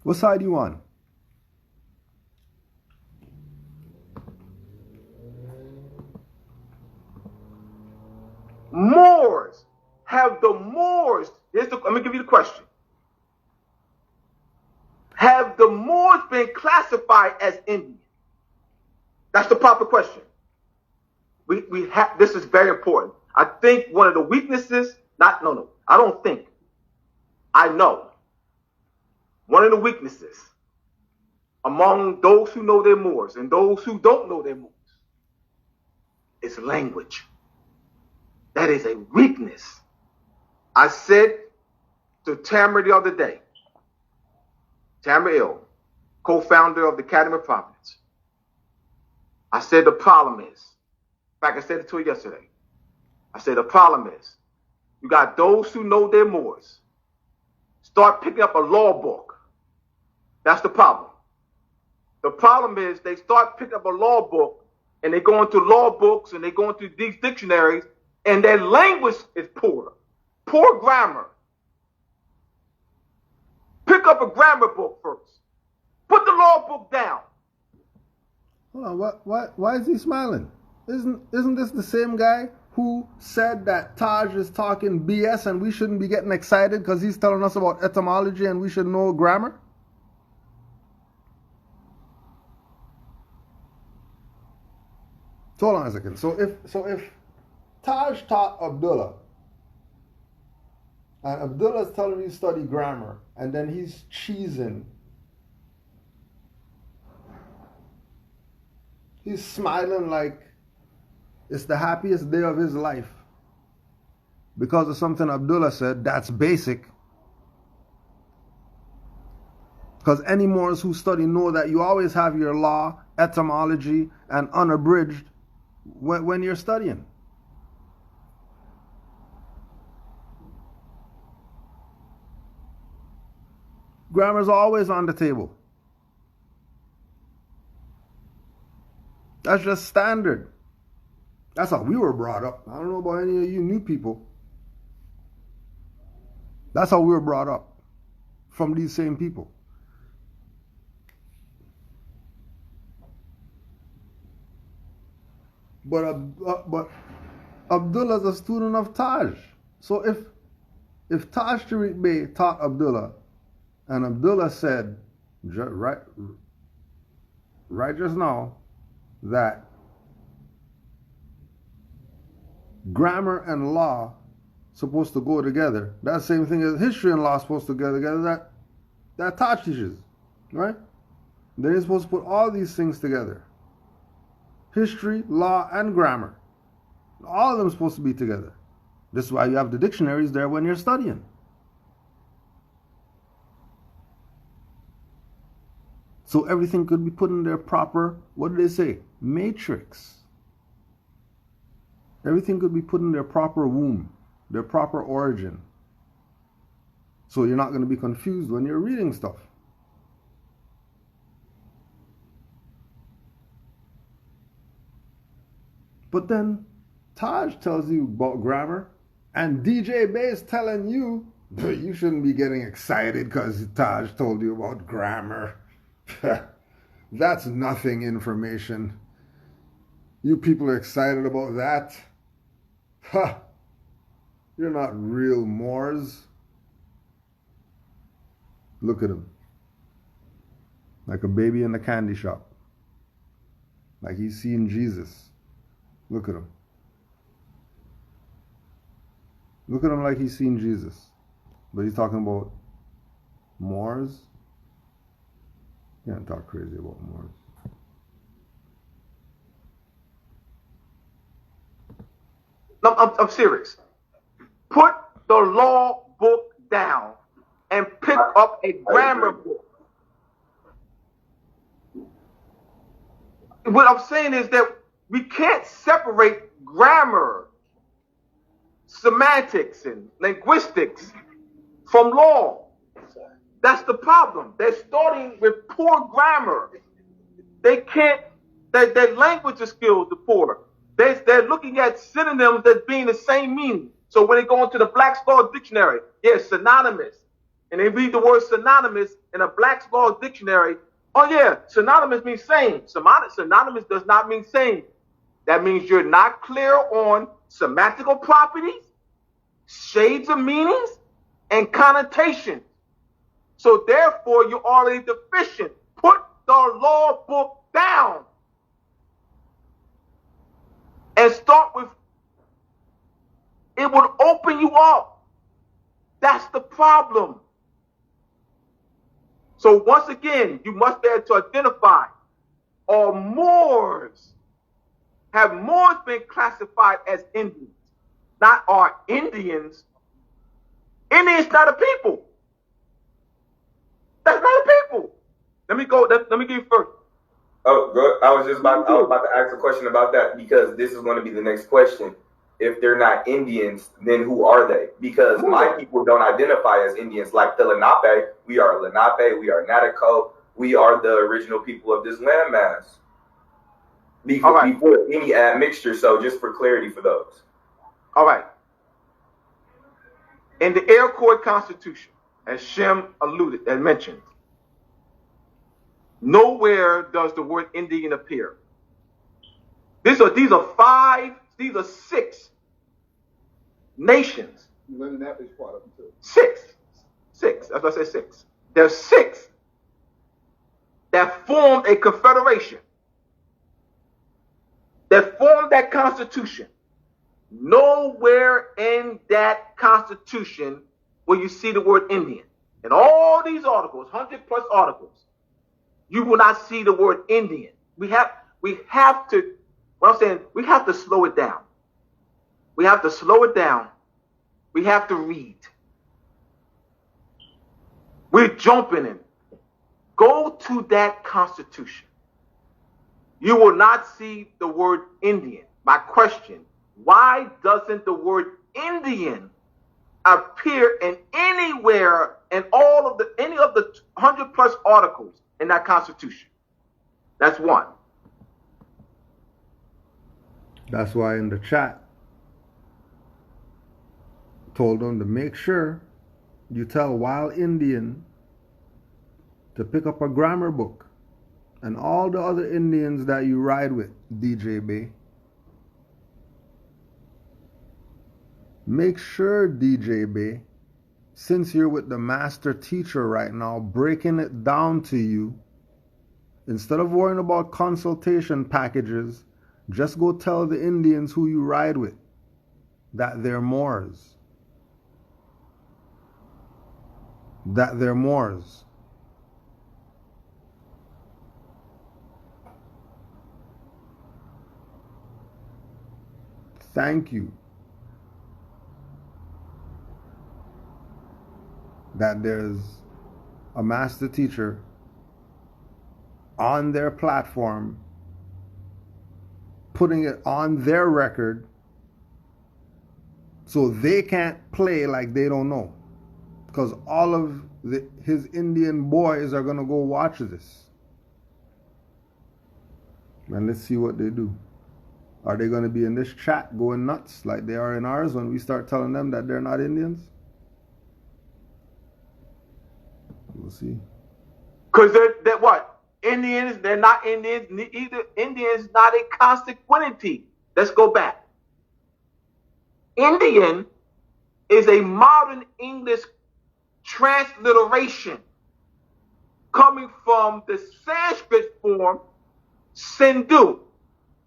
What side are you on? Moors. Have the Moors, let me give you the question. Have the Moors been classified as Indian? That's the proper question. we have, this is very important. I think one of the weaknesses, I don't think, I know, one of the weaknesses among those who know their Moors and those who don't know their Moors is language. That is a weakness. I said to Tamara the other day, Tamara Ill, co-founder of the Academy of Providence, I said the problem is, in fact, I said it to her yesterday. I said the problem is, you got those who know their Moors, start picking up a law book. That's the problem. The problem is they start picking up a law book and they go into law books and they go into these dictionaries and their language is poor. Poor grammar. Pick up a grammar book first. Put the law book down. Hold on, why is he smiling? Isn't this the same guy who said that Taj is talking BS and we shouldn't be getting excited because he's telling us about etymology and we should know grammar? So hold on a second. So if Taj taught Abdullah and Abdullah's telling you to study grammar and then he's cheesing, he's smiling like it's the happiest day of his life because of something Abdullah said that's basic. Because any Moors who study know that you always have your law, etymology, and unabridged when you're studying. Grammar's always on the table. That's just standard. That's how we were brought up. I don't know about any of you new people. That's how we were brought up from these same people. But Abdullah's a student of Taj. So if Taj Tariq Bey taught Abdullah and Abdullah said right just now that grammar and law supposed to go together, that same thing as history and law supposed to go together, that Taj teaches, right? They're supposed to put all these things together. History, law, and grammar. All of them are supposed to be together. This is why you have the dictionaries there when you're studying. So everything could be put in their proper, what do they say? Matrix. Everything could be put in their proper womb, their proper origin. So you're not going to be confused when you're reading stuff. But then Taj tells you about grammar, and DJ Bay is telling you, you shouldn't be getting excited because Taj told you about grammar. That's nothing information. You people are excited about that? Ha! You're not real Moors. Look at him. Like a baby in the candy shop. Like he's seeing Jesus. Look at him. Look at him like he's seen Jesus. But he's talking about Moors. You can't talk crazy about Moors. I'm serious. Put the law book down and pick up a grammar book. What I'm saying is that we can't separate grammar, semantics, and linguistics from law. That's the problem. They're starting with poor grammar. They can't, their language skills are poor. They're looking at synonyms that being the same meaning. So when they go into the Black's Law Dictionary, yes, synonymous. And they read the word synonymous in a Black's Law Dictionary. Oh yeah, synonymous means same. Synonymous does not mean same. That means you're not clear on semantical properties, shades of meanings, and connotations. So therefore, you're already deficient. Put the law book down. and start with, it would open you up. That's the problem. So once again, you must be able to identify, are Moors, have Moors been classified as Indians? Not are Indians. Indians not a people. That's not a people. Let me give you first. Oh, good. I was about to ask a question about that, because this is going to be the next question. If they're not Indians, then who are they? Because my people don't identify as Indians. Like the Lenape, we are Lenape, we are Natiko, we are the original people of this landmass. Before any admixture, so just for clarity for those. All right. In the Iroquois Constitution, as Shem alluded and mentioned, nowhere does the word Indian appear. These are 6 nations. Six. That's what I said, 6. There's 6 that formed a confederation, that formed that constitution. Nowhere in that constitution will you see the word Indian. In all these articles, 100+ articles, you will not see the word Indian. We have to, what I'm saying, we have to slow it down. We have to slow it down. We have to read. We're jumping in. Go to that constitution. You will not see the word Indian. My question, why doesn't the word Indian appear in anywhere in any of the 100+ articles in that constitution? That's one. That's why in the chat told them to make sure you tell Wild Indian to pick up a grammar book, and all the other Indians that you ride with, DJ Bay. Make sure, DJ Bay, since you're with the master teacher right now, breaking it down to you, instead of worrying about consultation packages, just go tell the Indians who you ride with that they're Moors. That they're Moors. Thank you. That there's a master teacher on their platform putting it on their record so they can't play like they don't know, because all of his Indian boys are going to go watch this, and let's see what they do. Are they going to be in this chat going nuts like they are in ours when we start telling them that they're not Indians? We'll see. Because they're what? Indians, they're not Indians. Either Indians not a consanguinity. Let's go back. Indian is a modern English transliteration coming from the Sanskrit form Sindhu.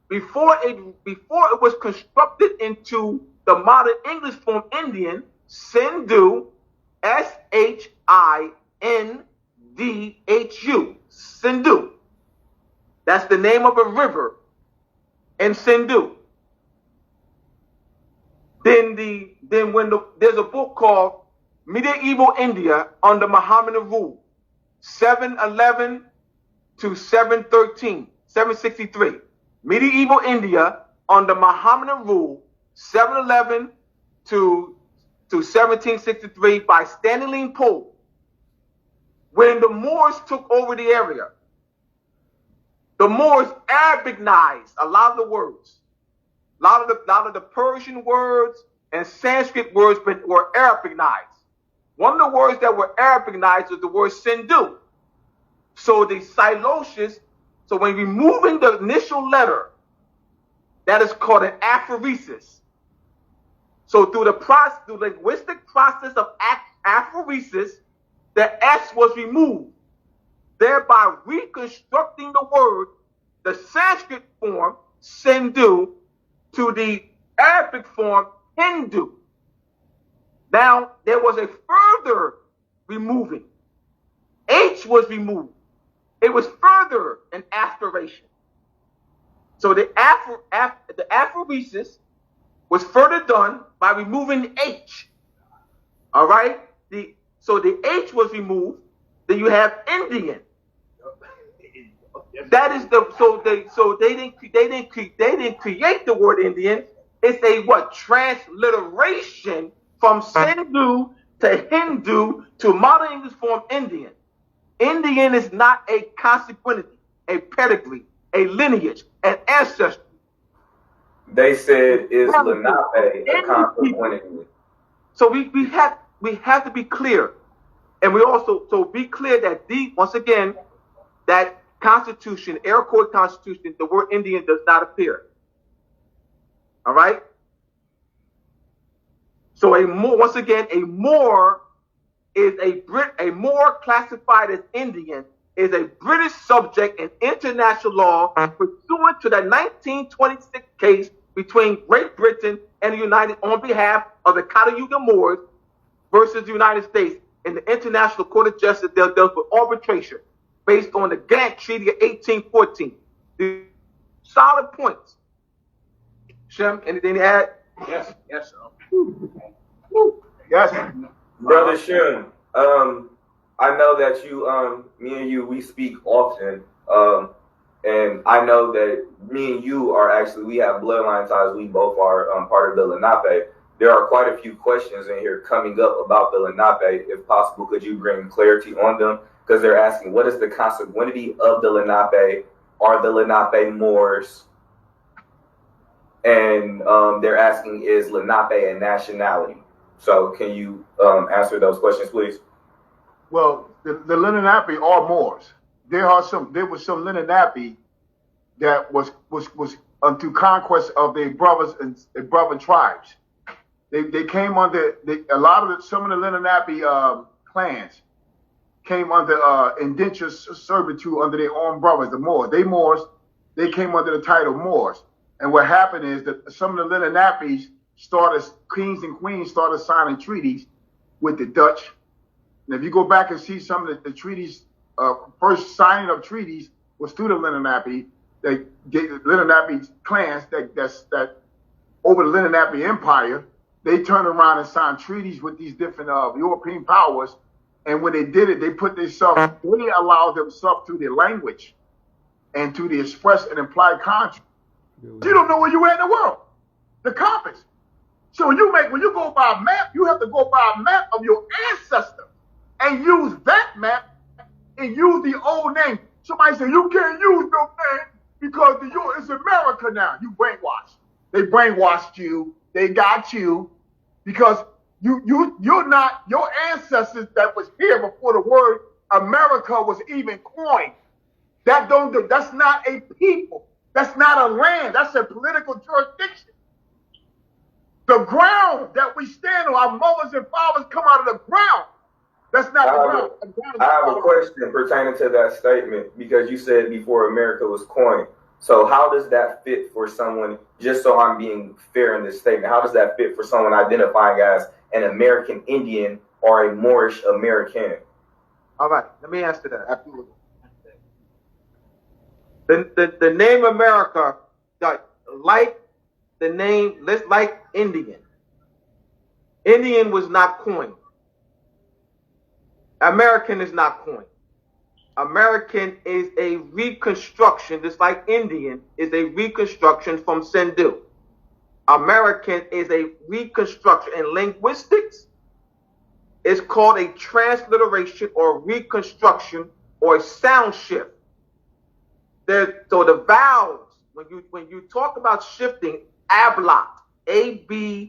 Before it was constructed into the modern English form Indian, Sindhu, Sindhu, Sindhu. That's the name of a river in Sindhu. There's a book called Medieval India under Mohammedan Rule, 711 to 713, 763. Medieval India under Mohammedan Rule, 711 to 1763 by Stanley Pope. When the Moors took over the area, the Moors Arabicized a lot of the words. A lot of the Persian words and Sanskrit words were Arabicized. One of the words that were Arabicized was the word Sindhu. So the Silosius, so when removing the initial letter, that is called an aphoresis. So through the linguistic process of aphoresis, the S was removed, thereby reconstructing the word, the Sanskrit form, Sindhu, to the Arabic form Hindu. Now, there was a further removing. H was removed. It was further an aspiration. So the aphoresis was further done by removing H. All right? So the H was removed. Then you have Indian. That is they didn't create the word Indian. It's a what? Transliteration from Sindhu to Hindu to modern English form Indian. Indian is not a consanguinity, a pedigree, a lineage, an ancestry. They said is Lenape a consanguinity. So we have to be clear, and we also be clear that once again that Constitution, Air Code Constitution, the word Indian does not appear. All right. So a Moor is a Moor classified as Indian is a British subject in international law pursuant to the 1926 case between Great Britain and the United on behalf of the Canaanland Moors versus the United States in the International Court of Justice that dealt with arbitration based on the Grant Treaty of 1814. The solid points. Shem, anything to add? Yes, sir. Yes, Brother Shem, I know that me and you, we speak often, and I know that me and you we have bloodline ties. We both are part of the Lenape. There are quite a few questions in here coming up about the Lenape. If possible, could you bring clarity on them? Because they're asking, what is the consanguinity of the Lenape? Are the Lenape Moors? And they're asking, is Lenape a nationality? So can you answer those questions, please? Well, the Lenape are Moors. There was some Lenape that was unto conquest of their brothers and their brother tribes. They came under some of the Lenape clans came under indentured servitude under their own brothers, the Moors. They came under the title Moors. And what happened is that some of the Lenapes kings and queens started signing treaties with the Dutch. And if you go back and see some of the treaties, first signing of treaties was through the Lenape. The Lenape clans that over the Lenape Empire, they turned around and signed treaties with these different European powers. And when they did it, they allowed themselves through their language and to the express and implied contract. You don't know where you are in the world, the compass. So when you go by a map, you have to go by a map of your ancestor and use that map and use the old name. Somebody say you can't use no name because it's America now. You brainwashed. They brainwashed you. They got you because you're not your ancestors that was here before the word America was even coined. That's not a people. That's not a land. That's a political jurisdiction. The ground that we stand on, our mothers and fathers come out of the ground. That's not the ground. I have a question pertaining to that statement because you said before America was coined. So how does that fit for someone, just so I'm being fair in this statement, how does that fit for someone identifying as an American Indian or a Moorish American? All right, let me answer that. Absolutely. The name America, like the name, like Indian. Indian was not coined. American is not coined. American is a reconstruction, just like Indian is a reconstruction from Sindhu. American is a reconstruction. In linguistics, it's called a transliteration or reconstruction or a sound shift. So the vowels, when you talk about shifting, ablaut, A-B-L-A-U-T,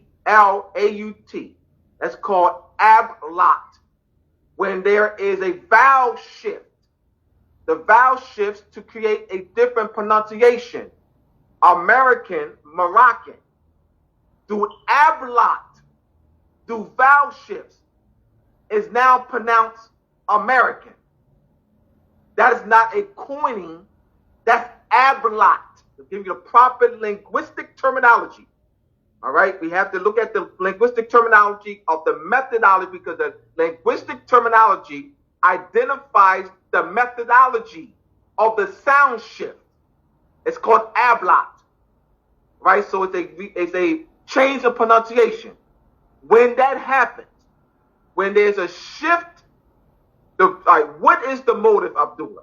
that's called ablaut. When there is a vowel shift, the vowel shifts to create a different pronunciation. American, Moroccan, through ablaut, through vowel shifts, is now pronounced American. That is not a coining. That's ablaut. to give you the proper linguistic terminology. All right, we have to look at the linguistic terminology of the methodology, because the linguistic terminology identifies the methodology of the sound shift. It's called ablat, right? So it's a change of pronunciation. When that happens, when there's a shift, what is the motive, Abdullah?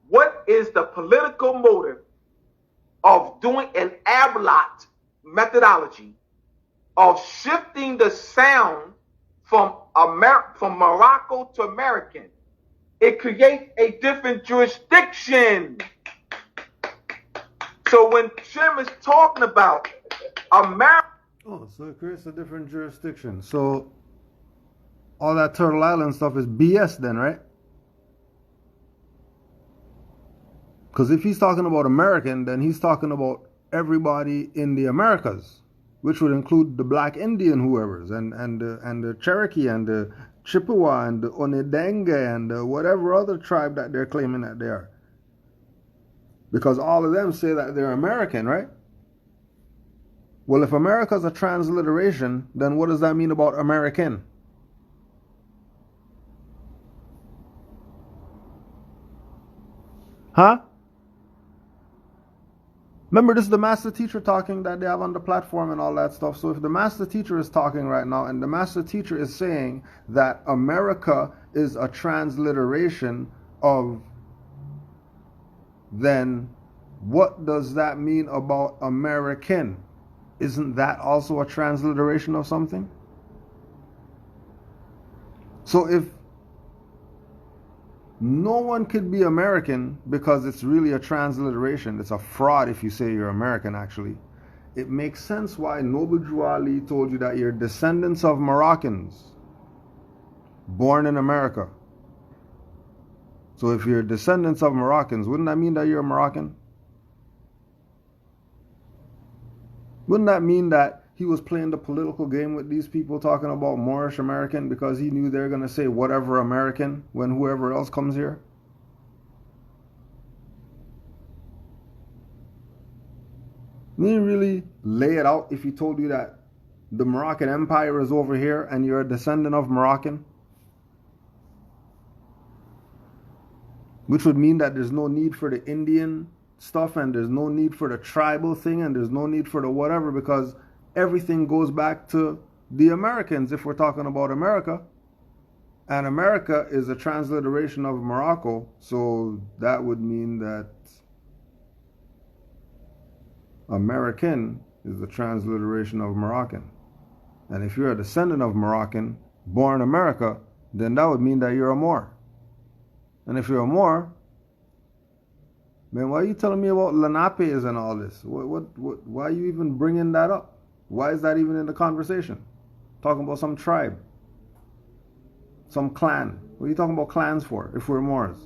What is the political motive of doing an ablat methodology of shifting the sound from Morocco to American? It creates a different jurisdiction. So when Shem is talking about America, so it creates a different jurisdiction. So all that Turtle Island stuff is BS then, right? Because if he's talking about American, then he's talking about everybody in the Americas, which would include the Black Indian whoever's and the Cherokee and the Chippewa and the Onondaga and the whatever other tribe that they're claiming that they are. Because all of them say that they're American, right? Well, if America's a transliteration, then what does that mean about American? Huh? Remember, this is the master teacher talking that they have on the platform and all that stuff. So if the master teacher is talking right now and the master teacher is saying that America is a transliteration of, then what does that mean about American? Isn't that also a transliteration of something? So if no one could be American because it's really a transliteration, it's a fraud if you say you're American actually, it makes sense why Noble Drew Ali told you that you're descendants of Moroccans born in America. So if you're descendants of Moroccans, wouldn't that mean that you're a Moroccan? Wouldn't that mean that he was playing the political game with these people talking about Moorish American because he knew they're going to say whatever American when whoever else comes here? Didn't he really lay it out if he told you that the Moroccan Empire is over here and you're a descendant of Moroccan? Which would mean that there's no need for the Indian stuff and there's no need for the tribal thing and there's no need for the whatever, because everything goes back to the Americans if we're talking about America. And America is a transliteration of Morocco, so that would mean that American is the transliteration of Moroccan. And if you're a descendant of Moroccan born in America, then that would mean that you're a Moor. And if you're a Moor, man, why are you telling me about Lenapes and all this? Why are you even bringing that up? Why is that even in the conversation? Talking about some tribe, some clan. What are you talking about clans for if we're Moors?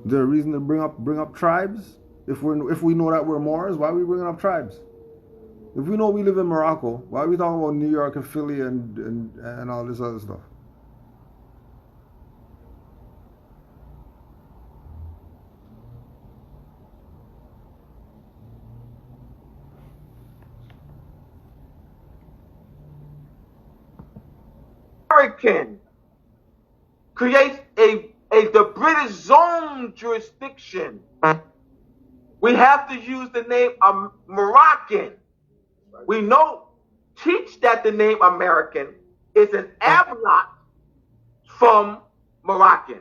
Is there a reason to bring up tribes? If we know that we're Moors, why are we bringing up tribes? If we know we live in Morocco, why are we talking about New York and Philly and all this other stuff? American creates the British zone jurisdiction. We have to use the name Moroccan. We teach that the name American is an ablat from Moroccan.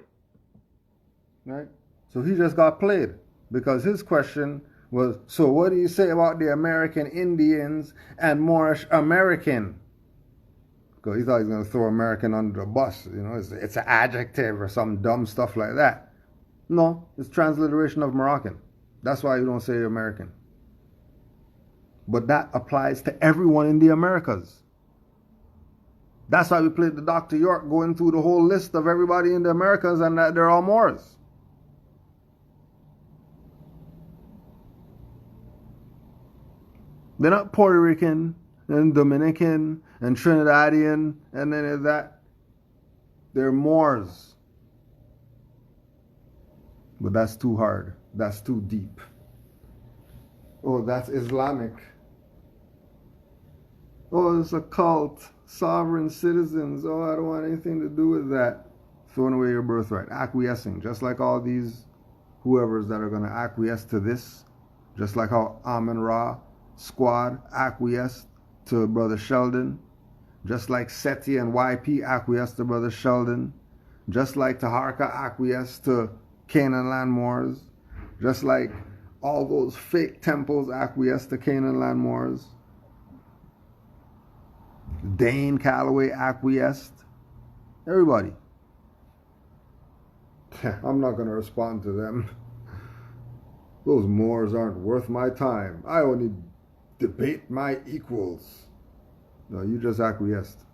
Right? So he just got played because his question was, so what do you say about the American Indians and Moorish American? Because he thought he was going to throw American under the bus. You know, it's an adjective or some dumb stuff like that. No, it's transliteration of Moroccan. That's why you don't say American. But that applies to everyone in the Americas. That's why we played the Dr. York going through the whole list of everybody in the Americas and that they're all Moors. They're not Puerto Rican and Dominican and Trinidadian and any of that. They're Moors. But that's too hard. That's too deep. Oh, that's Islamic. Oh, it's a cult. Sovereign citizens. Oh, I don't want anything to do with that. Throwing away your birthright. Acquiescing. Just like all these whoever's that are going to acquiesce to this. Just like how Amun Ra squad acquiesced to Brother Sheldon. Just like SETI and YP acquiesced to Brother Sheldon. Just like Taharka acquiesced to Canaanland Moors. Just like all those fake temples acquiesced to Canaanland Moors. Dane Calloway acquiesced. Everybody. I'm not going to respond to them. Those Moors aren't worth my time. I only debate my equals. No, you just acquiesced.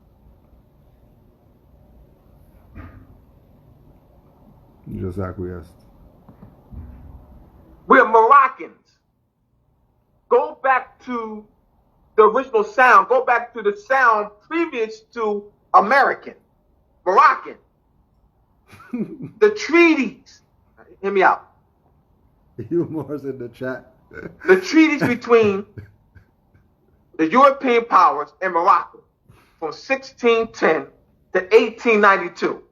You just acquiesced. We're Moroccans. Go back to the original sound. Go back to the sound previous to American. Moroccan. The treaties. Hear me out. Humor's in the chat. The treaties between the European powers and Morocco from 1610 to 1892.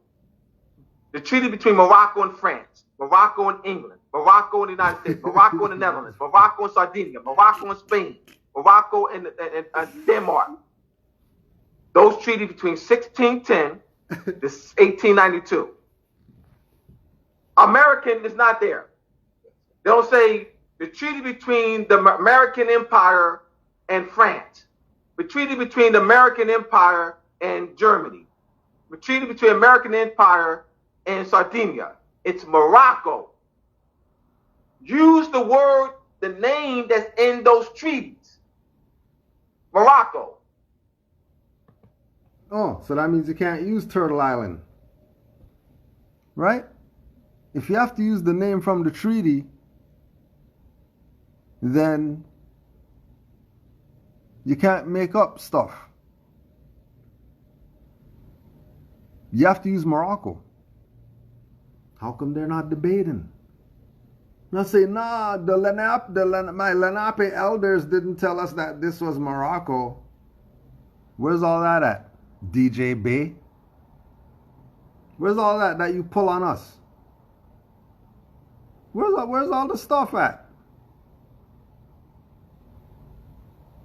The treaty between Morocco and France, Morocco and England, Morocco and the United States, Morocco and the Netherlands, Morocco and Sardinia, Morocco and Spain, Morocco and Denmark. Those treaties between 1610 to 1892. American is not there. They don't say the treaty between the American Empire and France, the treaty between the American Empire and Germany, the treaty between American Empire and Sardinia. It's Morocco. Use the word, the name that's in those treaties. Morocco. Oh, so that means you can't use Turtle Island. Right? If you have to use the name from the treaty, then you can't make up stuff. You have to use Morocco. How come they're not debating? Now say, nah, my Lenape elders didn't tell us that this was Morocco. Where's all that at? DJ Bay? Where's all that you pull on us? Where's all the stuff at?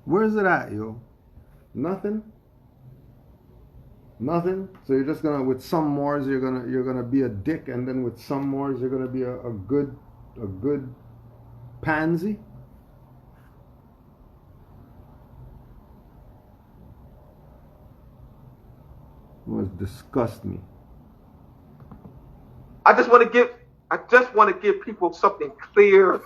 Where's it at, yo? Nothing? Nothing? So you're just gonna, with some Moors, you're gonna be a dick, and then with some Moors, you're gonna be a good pansy? It was disgust me. I just want to give people something clear,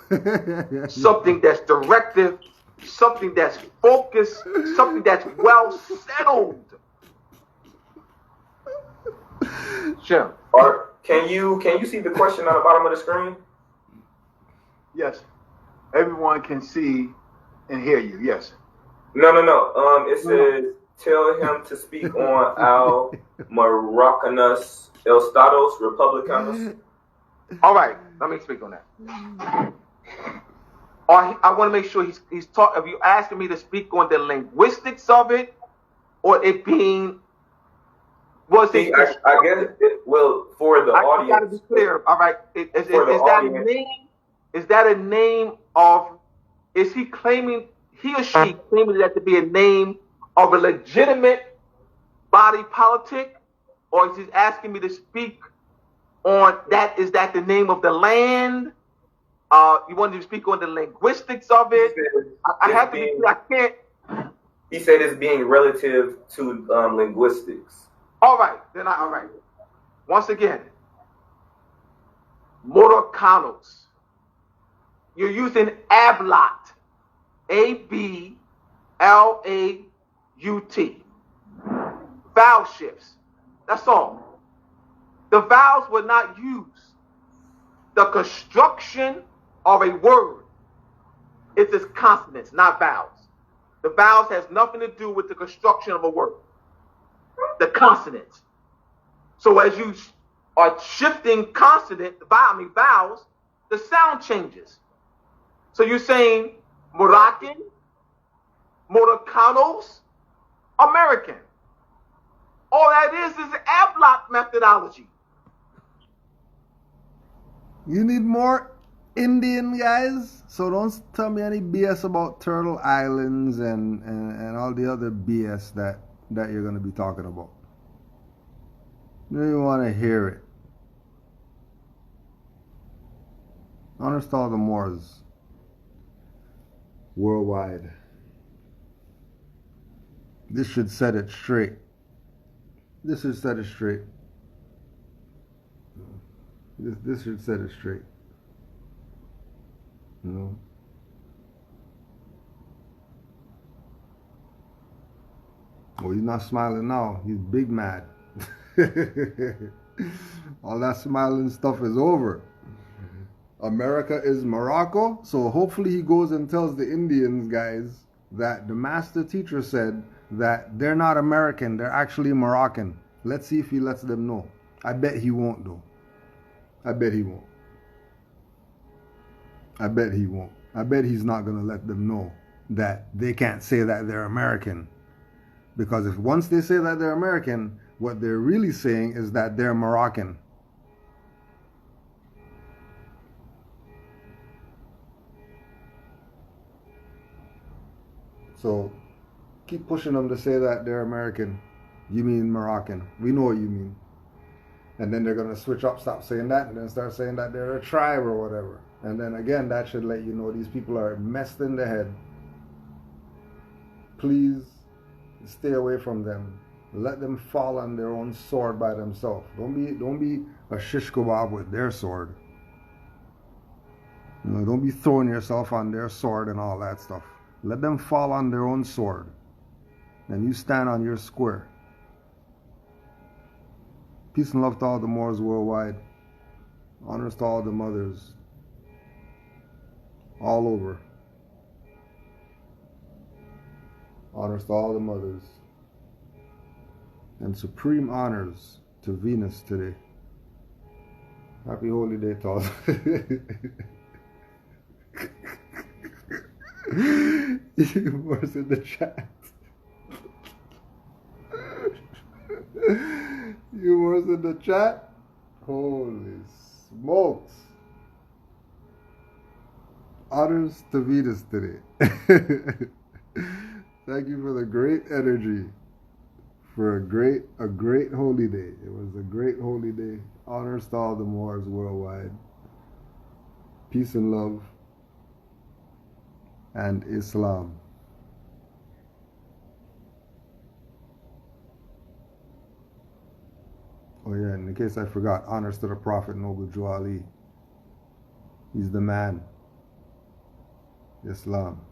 something that's directive, something that's focused, something that's well settled. Sure. Or can you see the question on the bottom of the screen? Yes. Everyone can see and hear you. Yes. No. It says, tell him to speak on Al Marrocanos Estados Republicanos. All right, let me speak on that. I want to make sure he's taught. If you asking me to speak on the linguistics of it, or it being I guess it will for the audience. I got to be clear. All right, is that a name? Is that a name of? Is he claiming? He or she claiming that to be a name of a legitimate body politic, or is he asking me to speak on that? Is that the name of the land? You wanted to speak on the linguistics of it? I have to be clear. I can't. He said it's being relative to linguistics. All right, all right. Once again, Moroccanos. You're using ablat, A-B-L-A-U-T. Vowel shifts. That's all. The vowels were not used. The construction of a word is its consonants, not vowels. The vowels has nothing to do with the construction of a word. The consonants. So as you are shifting vowels, the sound changes. So you're saying Moroccan, Moroccanos, American. All that is ab block methodology. You need more Indian guys, so don't tell me any BS about Turtle Islands and all the other BS that you're going to be talking about. You don't even want to hear it. Honors to all the Moors worldwide. This should set it straight. This should set it straight. This should set it straight. You know? Oh, he's not smiling now. He's big mad. All that smiling stuff is over. America is Morocco, so hopefully he goes and tells the Indians guys that the master teacher said that they're not American, they're actually Moroccan. Let's see if he lets them know. I bet he won't though. I bet he won't. I bet he won't. I bet he's not going to let them know that they can't say that they're American. Because if once they say that they're American, what they're really saying is that they're Moroccan. So keep pushing them to say that they're American. You mean Moroccan. We know what you mean. And then they're going to switch up, stop saying that, and then start saying that they're a tribe or whatever. And then again, that should let you know these people are messed in the head. Please stay away from them. Let them fall on their own sword by themselves. Don't be a shish kebab with their sword. You know, don't be throwing yourself on their sword and all that stuff. Let them fall on their own sword. And you stand on your square. Peace and love to all the Moors worldwide. Honors to all the mothers. All over. Honors to all the mothers. And supreme honors to Venus today. Happy holy day to all. You Moors in the chat. You Moors in the chat? Holy smokes. Honors to Venus today. Thank you for the great energy. For a great holy day. It was a great holy day. Honors to all the Moors worldwide. Peace and love. And Islam. Oh yeah, and in case I forgot, honors to the Prophet Noble Jew Ali. He's the man. Islam.